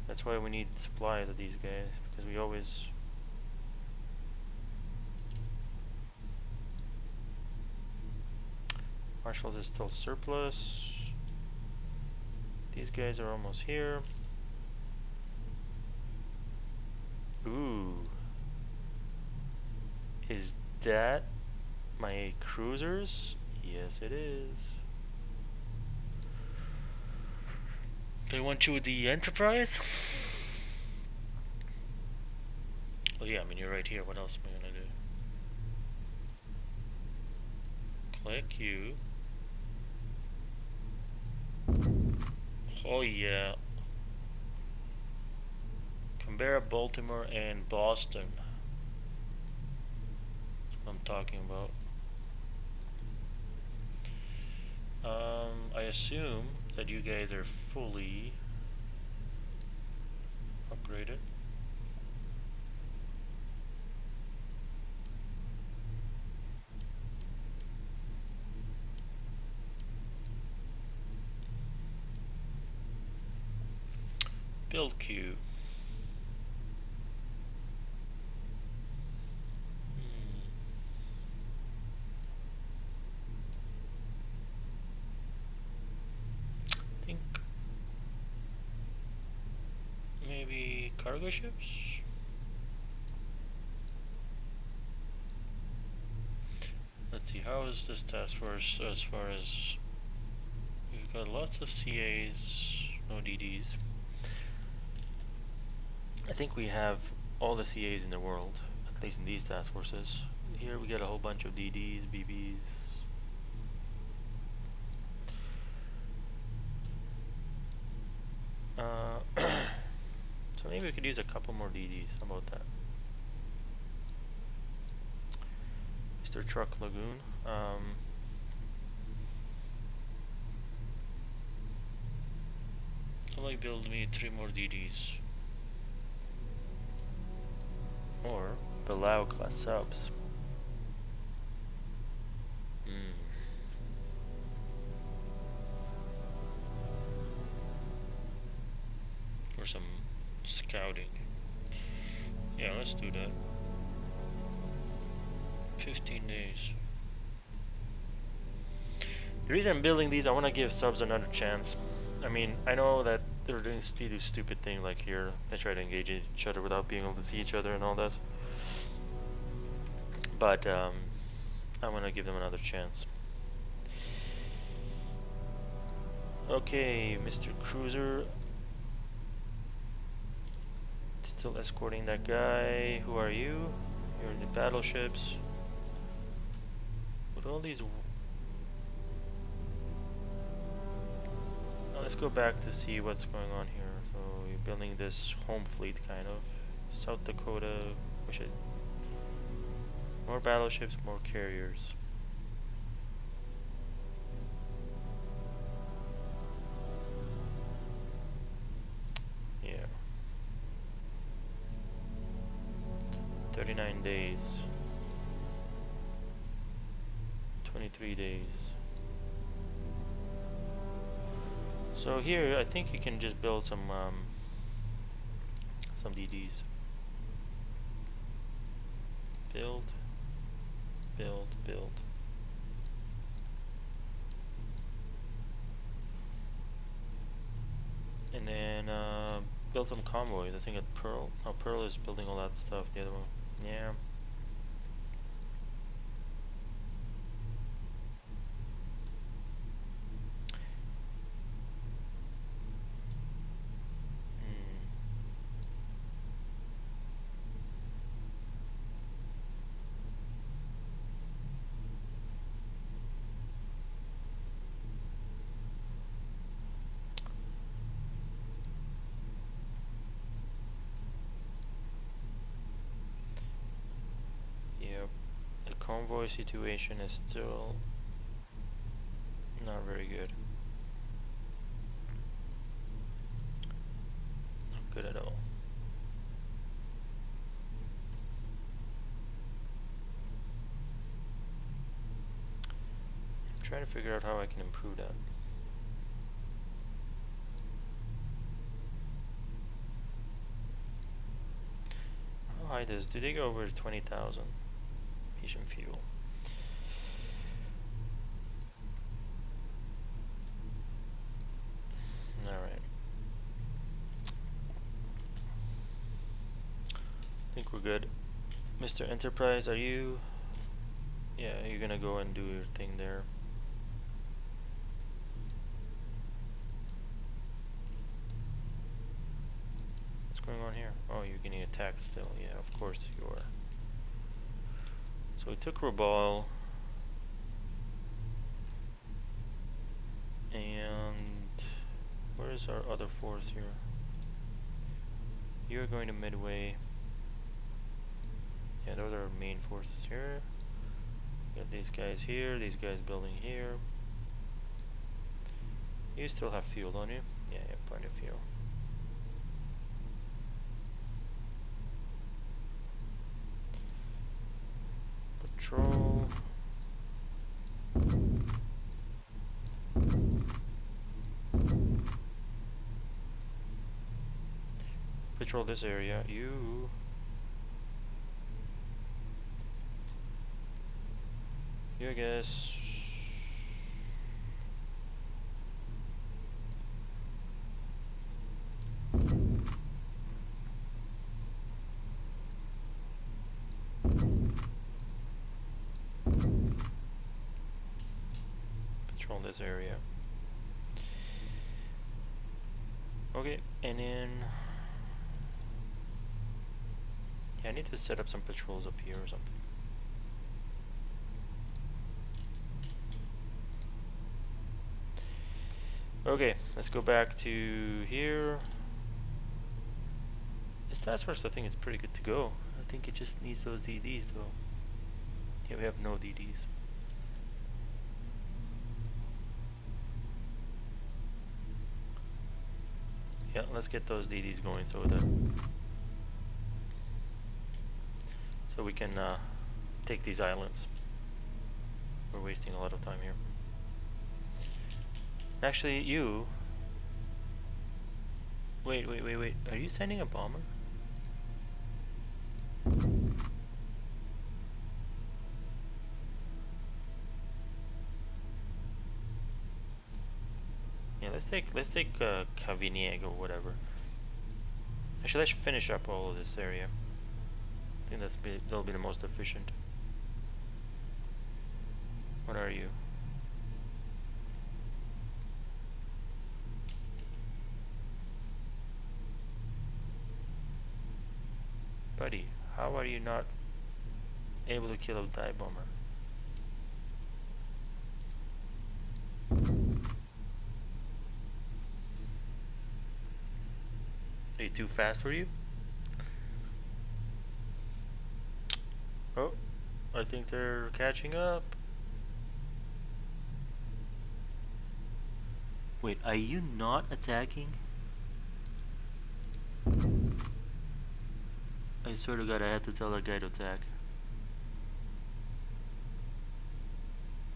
That's why we need supplies of these guys, because we always Marshall's is still surplus. These guys are almost here. Ooh. Is that my cruisers? Yes, it is. They want you with the Enterprise? Well, yeah, I mean, you're right here. What else am I gonna do? Click you. Oh, yeah. Canberra, Baltimore, and Boston. That's what I'm talking about. I assume that you guys are fully upgraded. Build queue. I think maybe cargo ships? Let's see, how is this task force as far as... We've got lots of CAs, no DDs. I think we have all the CAs in the world, at least in these task forces. Here we get a whole bunch of DDs, BBs. So maybe we could use a couple more DDs. How about that? Mr. Truck Lagoon. Somebody build me 3 more DDs. Or Below class subs. Or some scouting. Yeah, let's do that. 15 days. The reason I'm building these, I want to give subs another chance. I mean, I know that they're doing stupid thing like here. They try to engage each other without being able to see each other and all that. But I want to give them another chance. Okay, Mr. Cruiser. Still escorting that guy. Who are you? You're in the battleships. With all these... Now let's go back to see what's going on here. So you're building this home fleet kind of. South Dakota. Wish it... More battleships, more carriers. Yeah. 39 days. 23 days. So here, I think you can just build some DDs. Build, build, build. And then build some convoys. I think at Pearl. Oh, Pearl is building all that stuff. The other one, yeah. Yep. The convoy situation is still not very good. Not good at all. I'm trying to figure out how I can improve that. How high does? Do they go over 20,000? Asian fuel. Alright. I think we're good. Mr. Enterprise, are you? Yeah, you're gonna go and do your thing there. What's going on here? Oh, you're getting attacked still. Yeah, of course you are. So we took Rabaul. And where is our other force here? You're going to Midway. Yeah, those are our main forces here. Got these guys here, these guys building here. You still have fuel, don't you? Yeah, you have plenty of fuel. Patrol. Patrol this area. You. I guess. Patrol this area. Okay, and then yeah, I need to set up some patrols up here or something. Okay, let's go back to here. This task force, I think, is pretty good to go. I think it just needs those DDs though. Yeah, we have no DDs. Yeah, let's get those DDs going so that we can take these islands. We're wasting a lot of time here. Actually, you. Wait. Are you sending a bomber? Yeah, let's take Cavignac or whatever. Actually, let's finish up all of this area. I think that'll be the most efficient. What are you? Buddy, how are you not able to kill a dive bomber? Are they too fast for you? Oh, I think they're catching up. Wait, are you not attacking? I swear to God, I had to tell that guy to attack.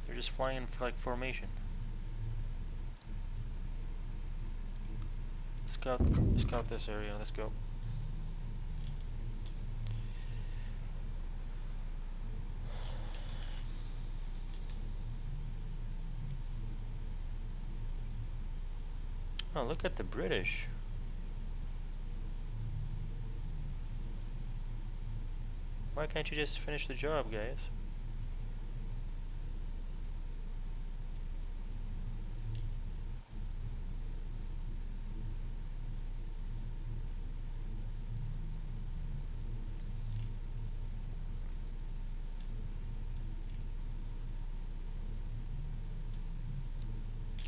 They're just flying in like formation. Scout this area. Let's go. Oh, look at the British. Why can't you just finish the job, guys?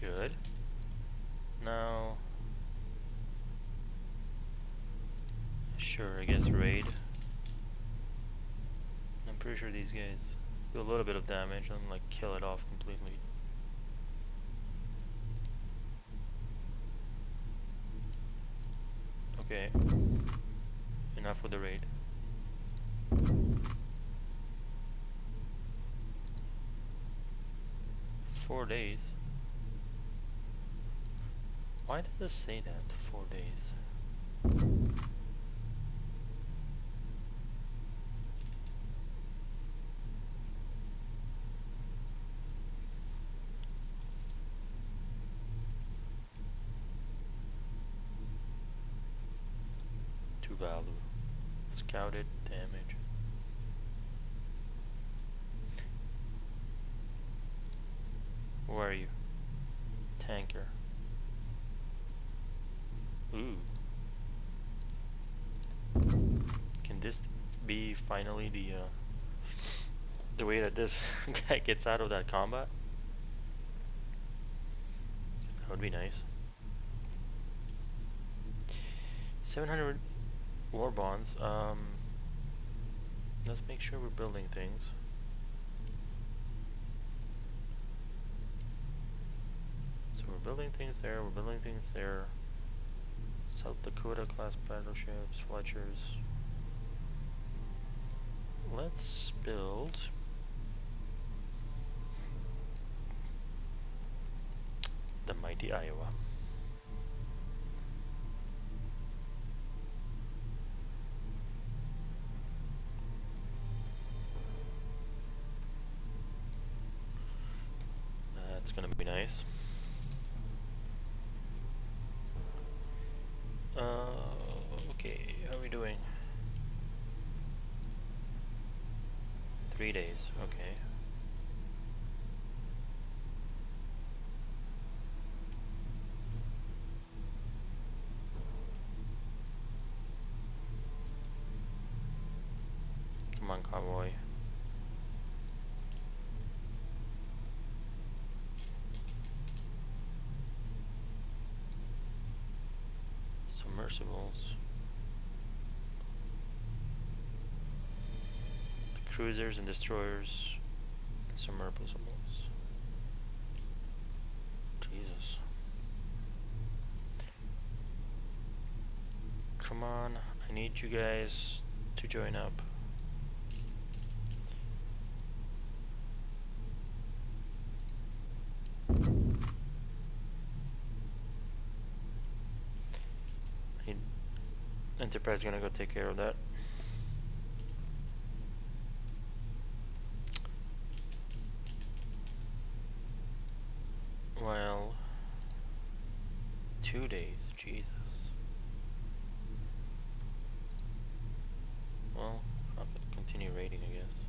Good. Now, sure, I guess raid. I'm pretty sure these guys do a little bit of damage and like kill it off completely. Okay, enough with the raid. Four days. Why did this say that? 4 days. To value. Scouted damage. Where are you? Tanker. Ooh. Can this be finally the way that this guy gets out of that combat? That would be nice. 700 war bonds. Let's make sure we're building things. So we're building things there, we're building things there. South Dakota class battleships, Fletchers. Let's build the mighty Iowa. That's gonna be nice. Okay, how are we doing? 3 days, okay. Come on, convoy. Submersibles. The cruisers and destroyers and submersibles. Jesus. Come on, I need you guys to join up. Enterprise is gonna go take care of that. Well, 2 days, Jesus. Well, I'll continue raiding, I guess.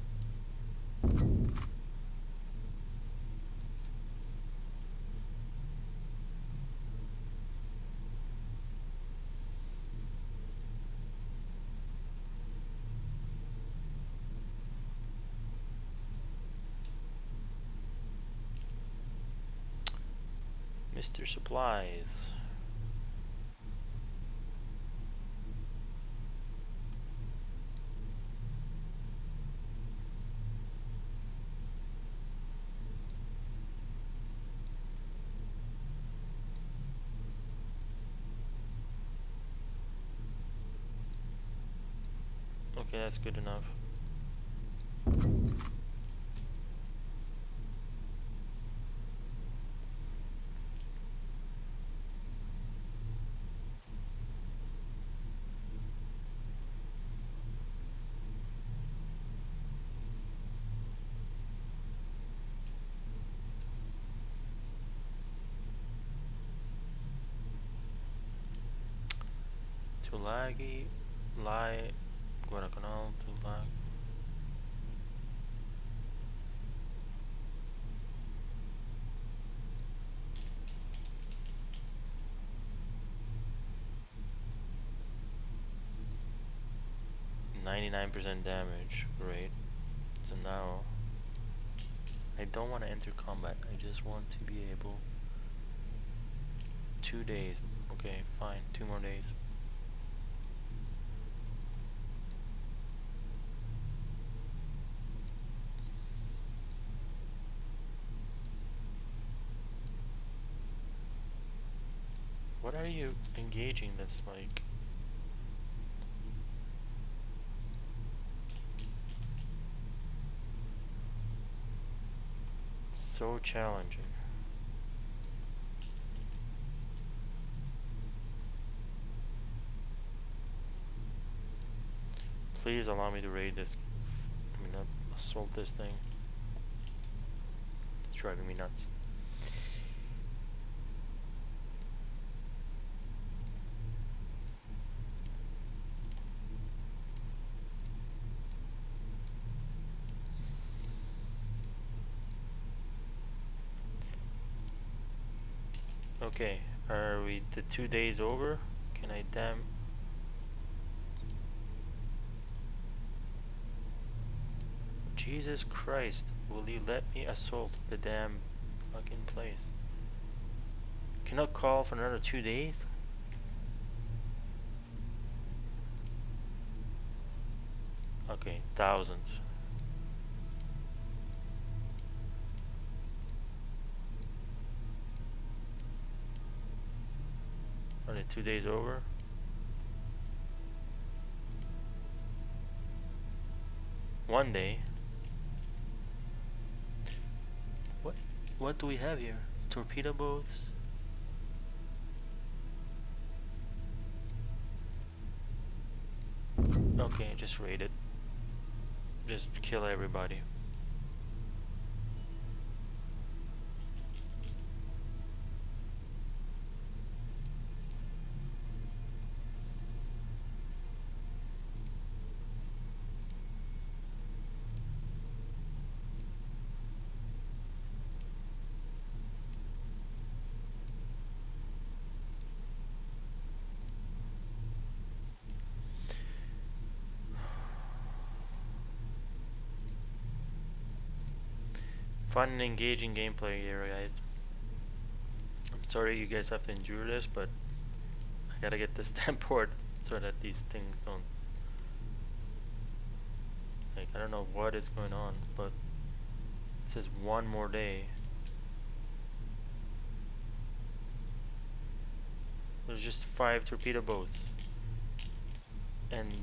Mr. Supplies. Okay, that's good enough. Tulagi, Lai, Guadalcanal, Tulag. %99 damage, great. So now, I don't want to enter combat, I just want to be able... 2 days, okay, fine, 2 more days. What are you engaging that's like... so challenging. Please allow me to raid this, assault this thing. It's driving me nuts. Okay, are we the 2 days over? Can I damn... Jesus Christ, will you let me assault the damn fucking place? Cannot call for another 2 days? Okay, thousands. Alright, 2 days over. One day. What do we have here? It's torpedo boats. Okay, just raid it. Just kill everybody. Fun and engaging gameplay here, guys. I'm sorry you guys have to endure this, but I gotta get this damn port so that these things don't... Like, I don't know what is going on, but it says one more day. There's just 5 torpedo boats. And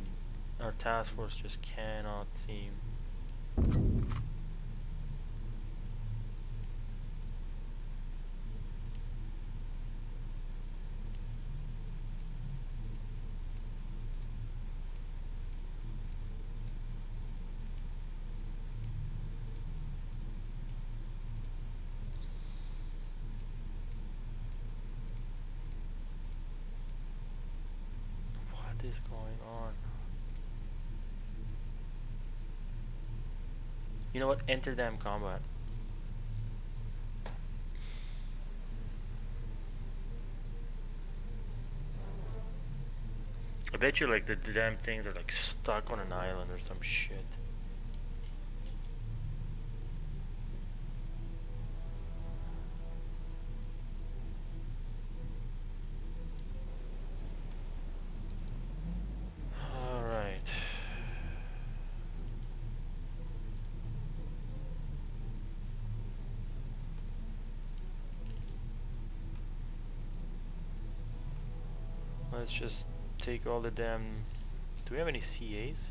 our task force just cannot seem... What is going on? You know what? Enter damn combat. I bet you like the damn things are like stuck on an island or some shit. Alright. Let's just take all the damn... Do we have any CAs?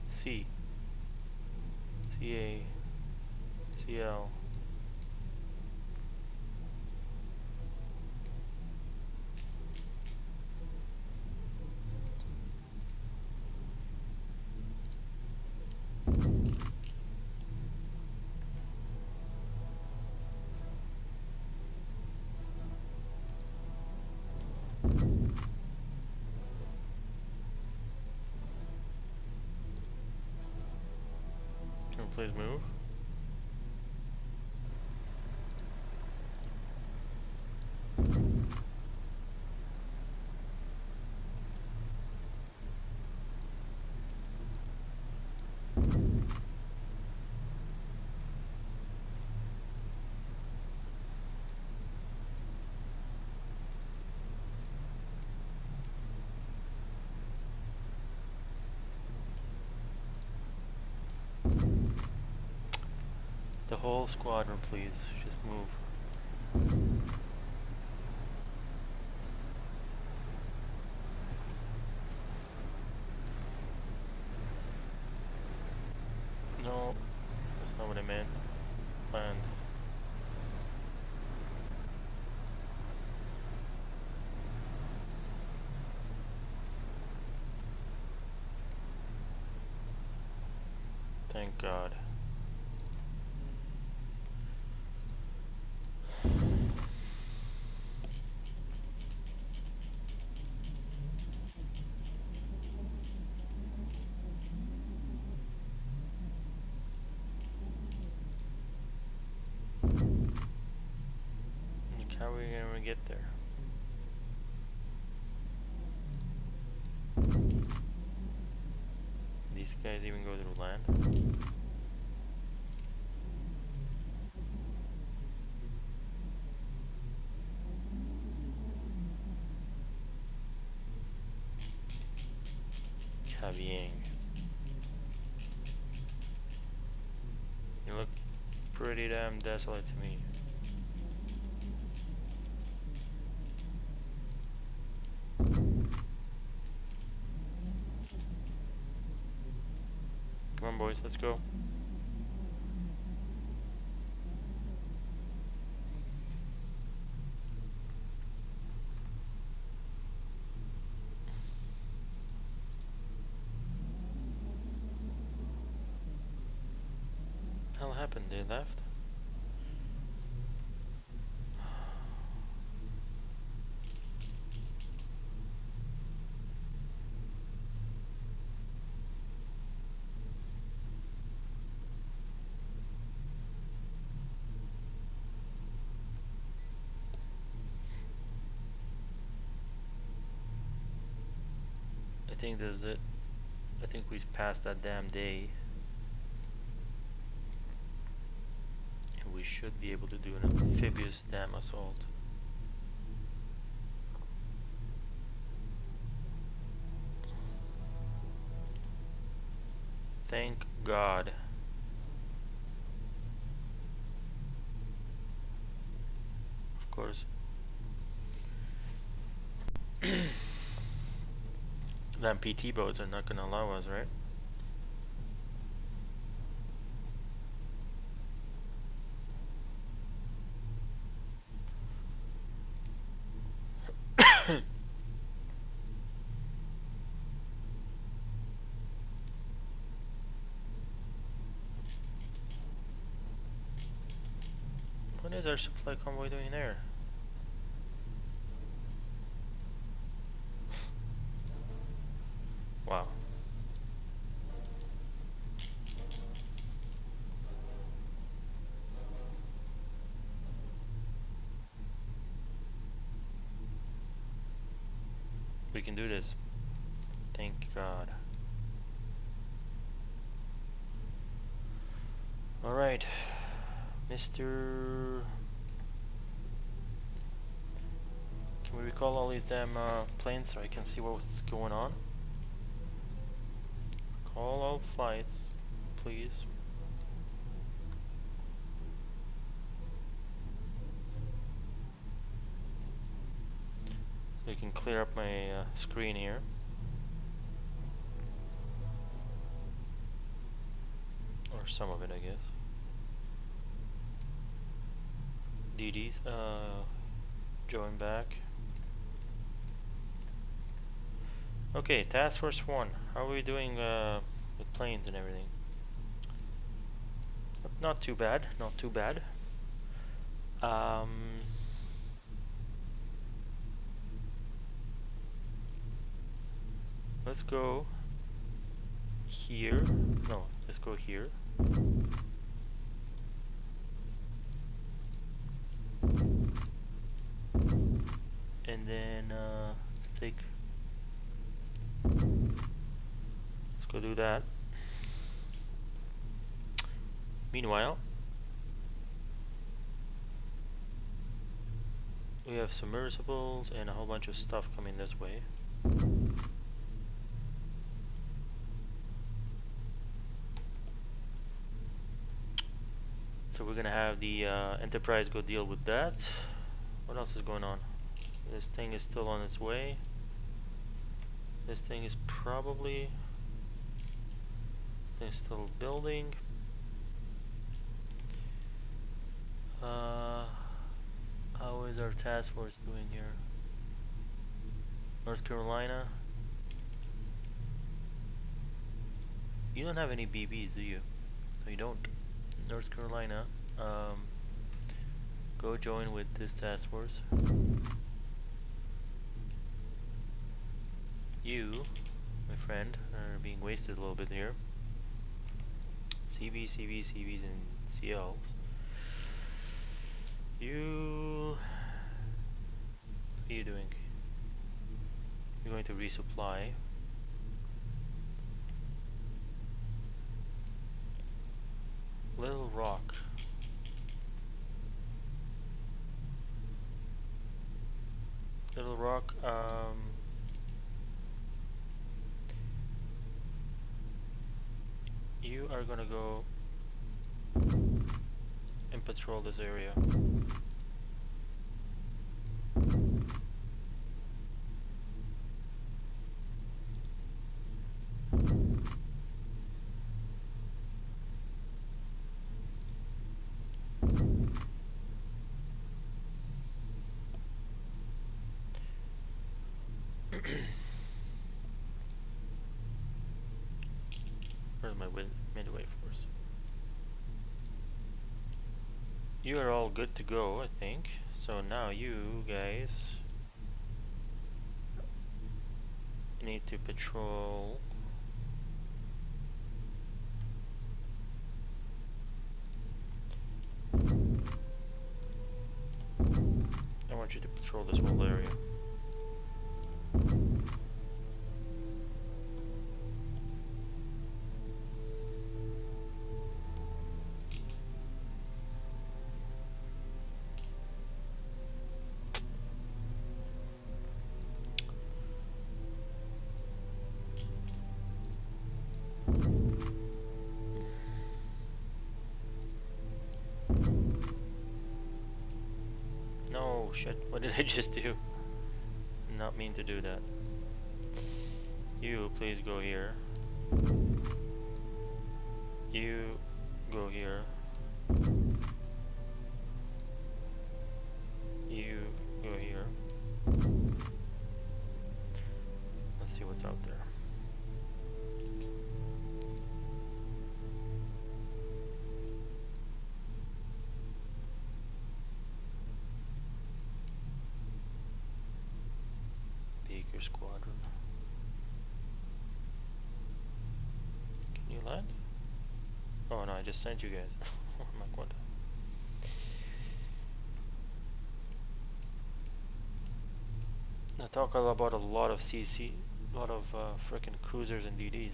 C. CA. CL. Can we please move? The whole squadron, please. Just move. No, that's not what I meant. Land. Thank God. How are we gonna get there? These guys even go through land? Cavieng. You look pretty damn desolate to me. on, boys, let's go. What the hell happened? They left? I think this is it. I think we've passed that damn day. And we should be able to do an amphibious dam assault. Thank God. Of course. Them PT boats are not gonna allow us, right? What is our supply convoy doing there? Wow. We can do this. Thank God. Alright. Mr. Can we recall all these damn planes so I can see what's going on? Call all flights, please. So we can clear up my screen here. Or some of it, I guess. DD's, join back. Okay, Task Force 1. How are we doing with planes and everything? Not too bad, not too bad. Let's go here. No, let's go here. And then let's take. Let's go do that. Meanwhile, we have submersibles and a whole bunch of stuff coming this way. So we're gonna have the Enterprise go deal with that. What else is going on? This thing is still on its way. This thing is probably. This thing's still building. How is our task force doing here? North Carolina. You don't have any BBs, do you? No, you don't. North Carolina. Go join with this task force. You, my friend, are being wasted a little bit here. CV, CV, CVs, and CLs. You... What are you doing? You're going to resupply. Little Rock. Little Rock, you are gonna go and patrol this area. Where's my midway force? You are all good to go, I think. So now you guys need to patrol. I want you to patrol this whole area. No, shit, what did I just do? Not mean to do that. You, please go here. You, go here. You, go here. Let's see what's out there. Baker Squadron. Can you land? Oh no, I just sent you guys. I'm like, what? I talk about a lot of CC, a lot of frickin' cruisers and DDs.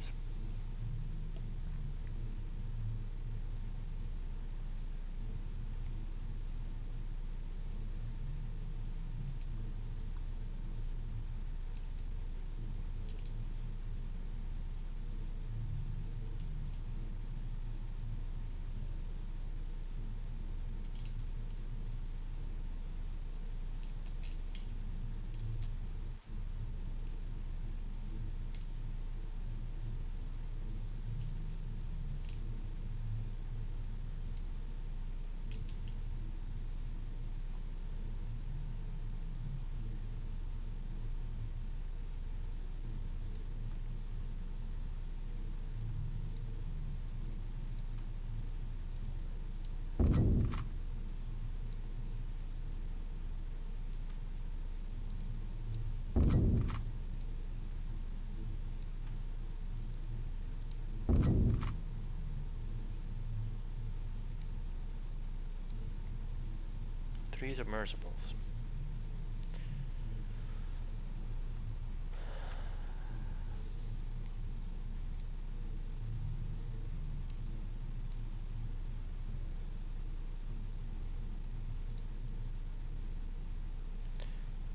Three submersibles.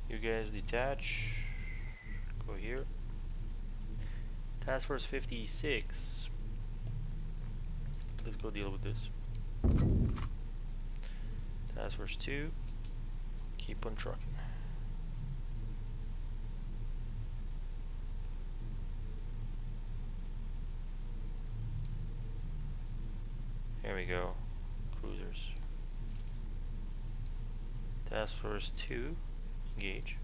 You guys detach. Go here. Task Force 56. Please go deal with this. Task Force 2. Keep on trucking. Here we go. Cruisers. Task Force 2. Engage.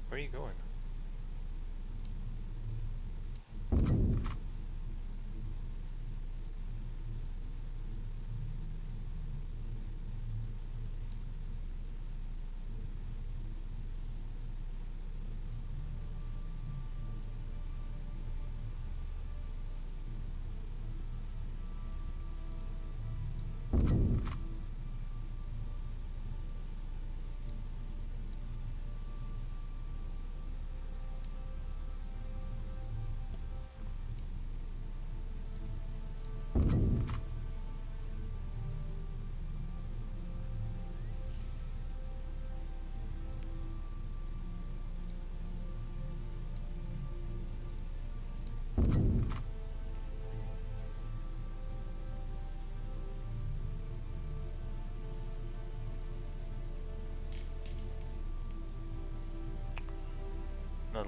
Where are you going?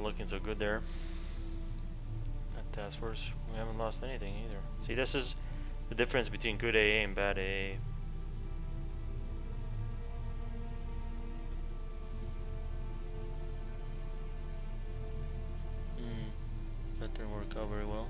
not looking so good there. At task force, we haven't lost anything either. See, this is the difference between good AA and bad AA. That didn't work out very well.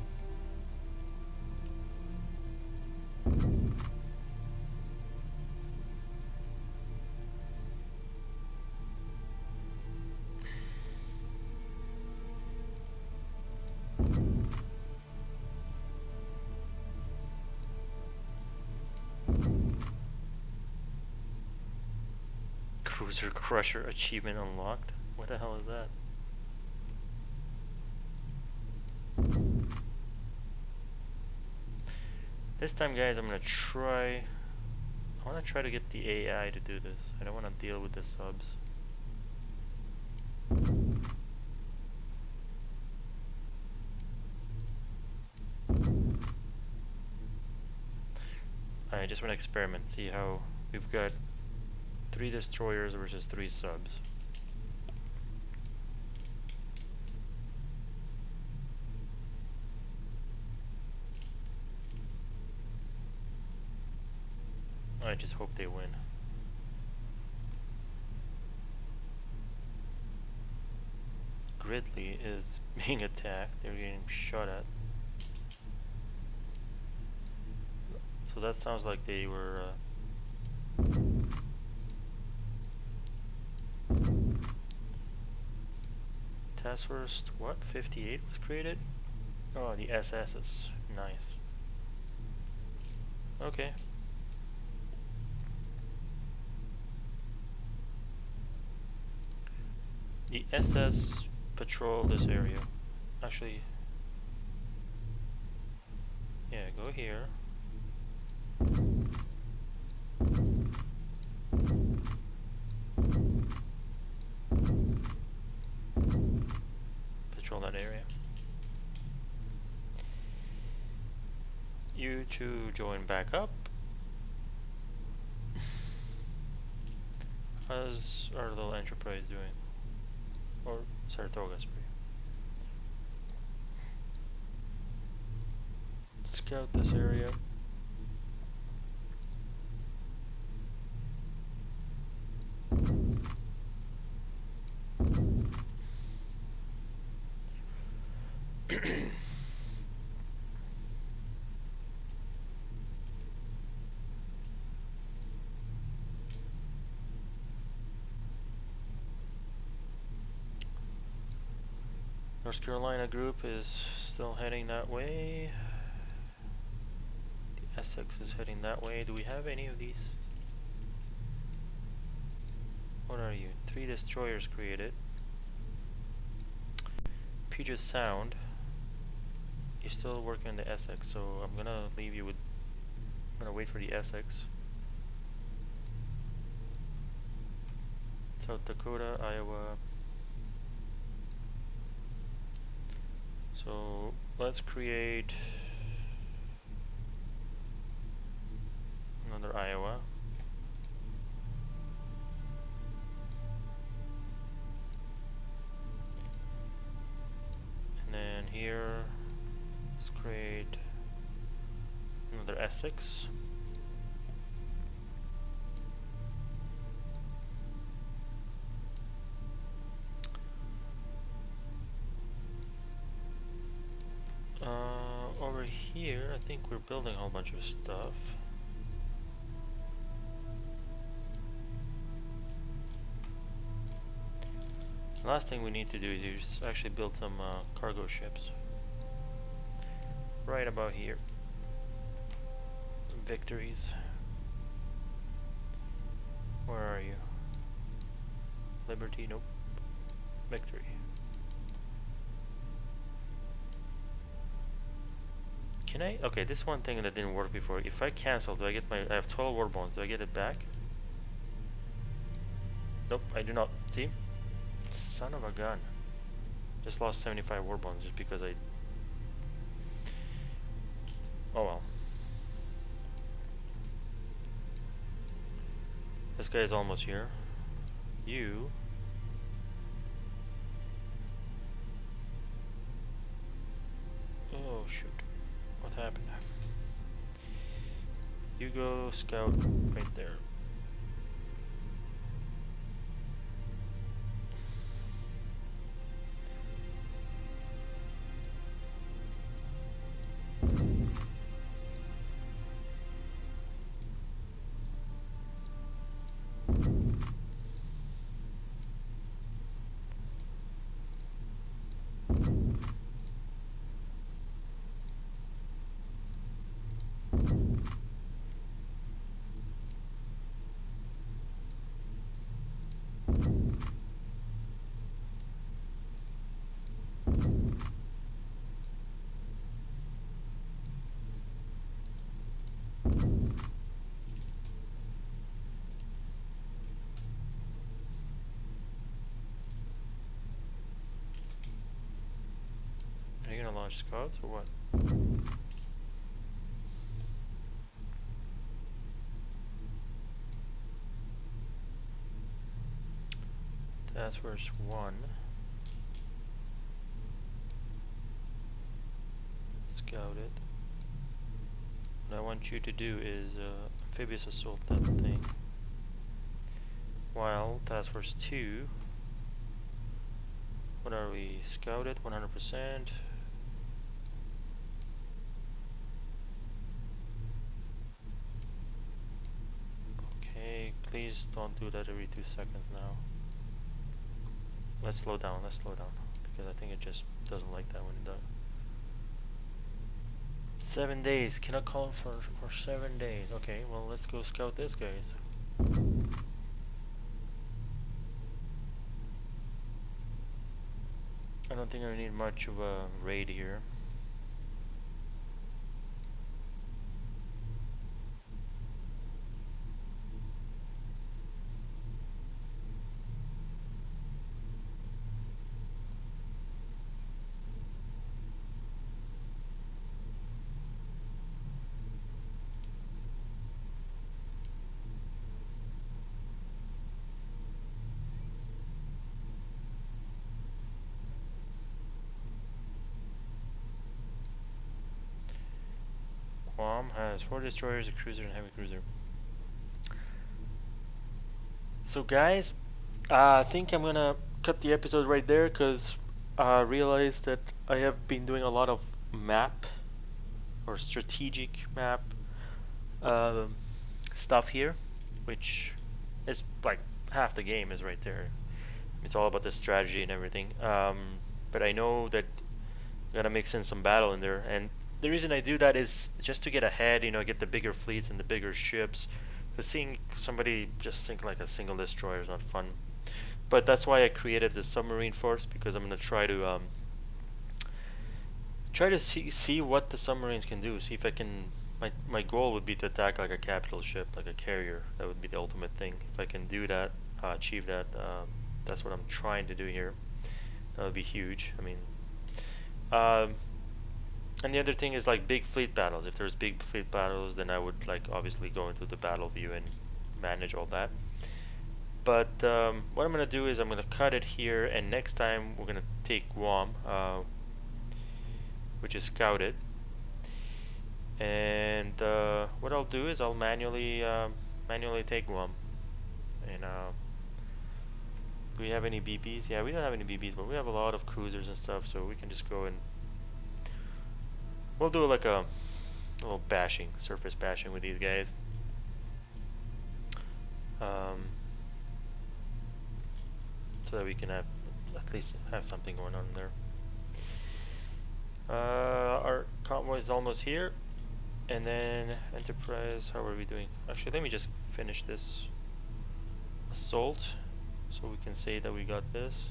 Cruiser Crusher achievement unlocked? What the hell is that? This time, guys, I'm gonna try... I wanna try to get the AI to do this. I don't wanna deal with the subs. I just wanna experiment, see how we've got 3 destroyers versus 3 subs. I just hope they win. Gridley is being attacked. They're getting shot at. So that sounds like they were... Task Force, what? 58 was created? Oh, the SS's. Nice. Okay. The SS patrol this area. Actually, yeah, go here. Patrol that area. You two join back up. How's our little enterprise doing? Or Saratoga, sorry. Scout this area. North Carolina group is still heading that way. The Essex is heading that way. Do we have any of these? What are you? 3 destroyers created. Puget Sound. You're still working on the Essex, so I'm gonna leave you with... I'm gonna wait for the Essex. South Dakota, Iowa. So let's create another Iowa. And then here, let's create another Essex. Over here, I think we're building a whole bunch of stuff. Last thing we need to do is actually build some cargo ships. Right about here. Some victories. Where are you? Liberty? Nope. Victory. Can I? Okay, this one thing that didn't work before. If I cancel, do I get my... I have 12 war bonds. Do I get it back? Nope, I do not. See? Son of a gun. Just lost 75 war bonds just because I... Oh well. This guy is almost here. You... You go scout right there. Are you gonna launch scouts or what? Task Force 1. Scout it. What I want you to do is amphibious assault that thing. While Task Force 2, what are we? Scouted 100%. Okay, please don't do that every 2 seconds now. Let's slow down, because I think it just doesn't like that when it does. 7 days, cannot call for 7 days. Okay, well let's go scout this, guys. I don't think I need much of a raid here. Guam has 4 destroyers, a cruiser, and a heavy cruiser. So guys, I think I'm gonna cut the episode right there because I realized that I have been doing a lot of map or strategic map stuff here, which is like half the game is right there. It's all about the strategy and everything. But I know that I'm gonna mix in some battle in there, and the reason I do that is just to get ahead, you know, get the bigger fleets and the bigger ships. Because seeing somebody just sink like a single destroyer is not fun. But that's why I created the submarine force, because I'm gonna try to see what the submarines can do. See if I can. My goal would be to attack like a capital ship, like a carrier. That would be the ultimate thing. If I can do that, achieve that, that's what I'm trying to do here. That would be huge. I mean, um, and the other thing is like big fleet battles. If there's big fleet battles, then I would like obviously go into the battle view and manage all that. But what I'm gonna do is I'm gonna cut it here, and next time we're gonna take Guam, which is scouted. And what I'll do is I'll manually take Guam. And do we have any BBs? Yeah, we don't have any BBs, but we have a lot of cruisers and stuff, so we can just go and we'll do like a little bashing, surface bashing with these guys. So that we can have at least have something going on there. Our convoy is almost here, and then Enterprise. How are we doing? Actually, let me just finish this assault, so we can say that we got this.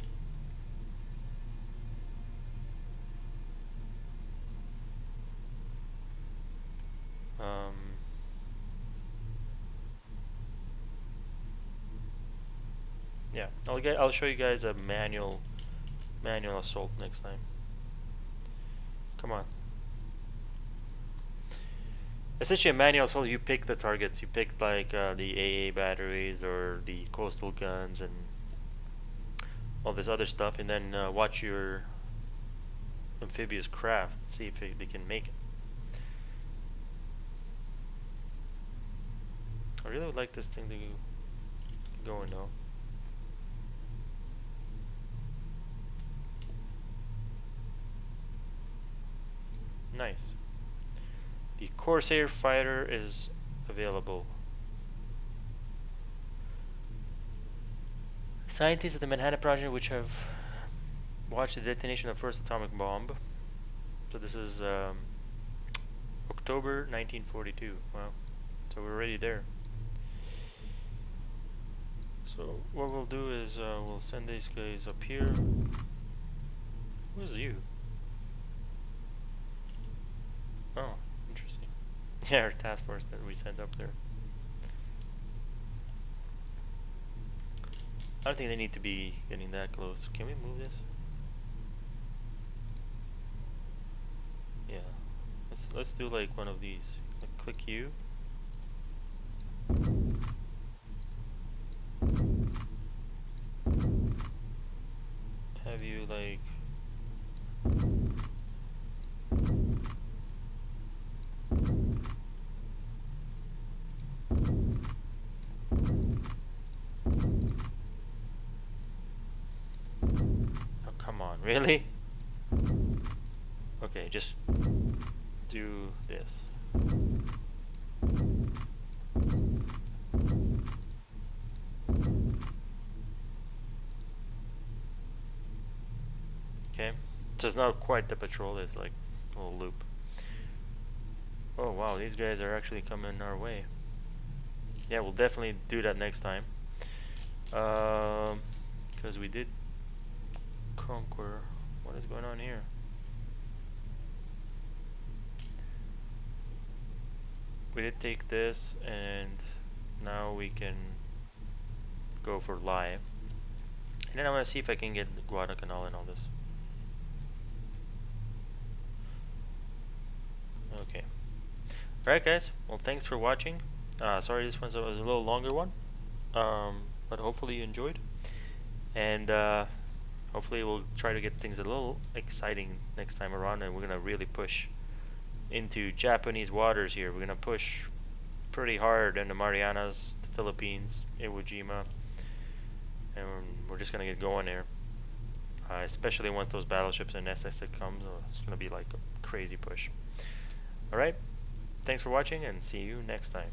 Yeah, I'll show you guys a manual assault next time. Come on. Essentially, a manual assault. You pick the targets. You pick like the AA batteries or the coastal guns and all this other stuff, and then watch your amphibious craft. See if they can make it. I really would like this thing to go going though. Nice. The Corsair fighter is available. Scientists at the Manhattan Project, which have watched the detonation of the first atomic bomb. So this is October 1942. Wow. So we're already there. So what we'll do is we'll send these guys up here. Who's you? Oh, interesting. Yeah, our task force that we sent up there. I don't think they need to be getting that close. Can we move this? Yeah. Let's do like one of these. Like, click you. Have you like oh, come on, really? Okay, just do this. Okay, so it's not quite the patrol, it's like a little loop. Oh wow, these guys are actually coming our way. Yeah, we'll definitely do that next time. Because we did conquer. What is going on here? We did take this, and now we can go for Lai. And then I want to see if I can get Guadalcanal and all this. Okay. Alright guys, well thanks for watching. Sorry this was a little longer one. But hopefully you enjoyed. And hopefully we'll try to get things a little exciting next time around, and we're going to really push into Japanese waters here. We're going to push pretty hard in the Marianas, the Philippines, Iwo Jima. And we're just going to get going there. Especially once those battleships and SS comes, it's going to be like a crazy push. Alright, thanks for watching and see you next time.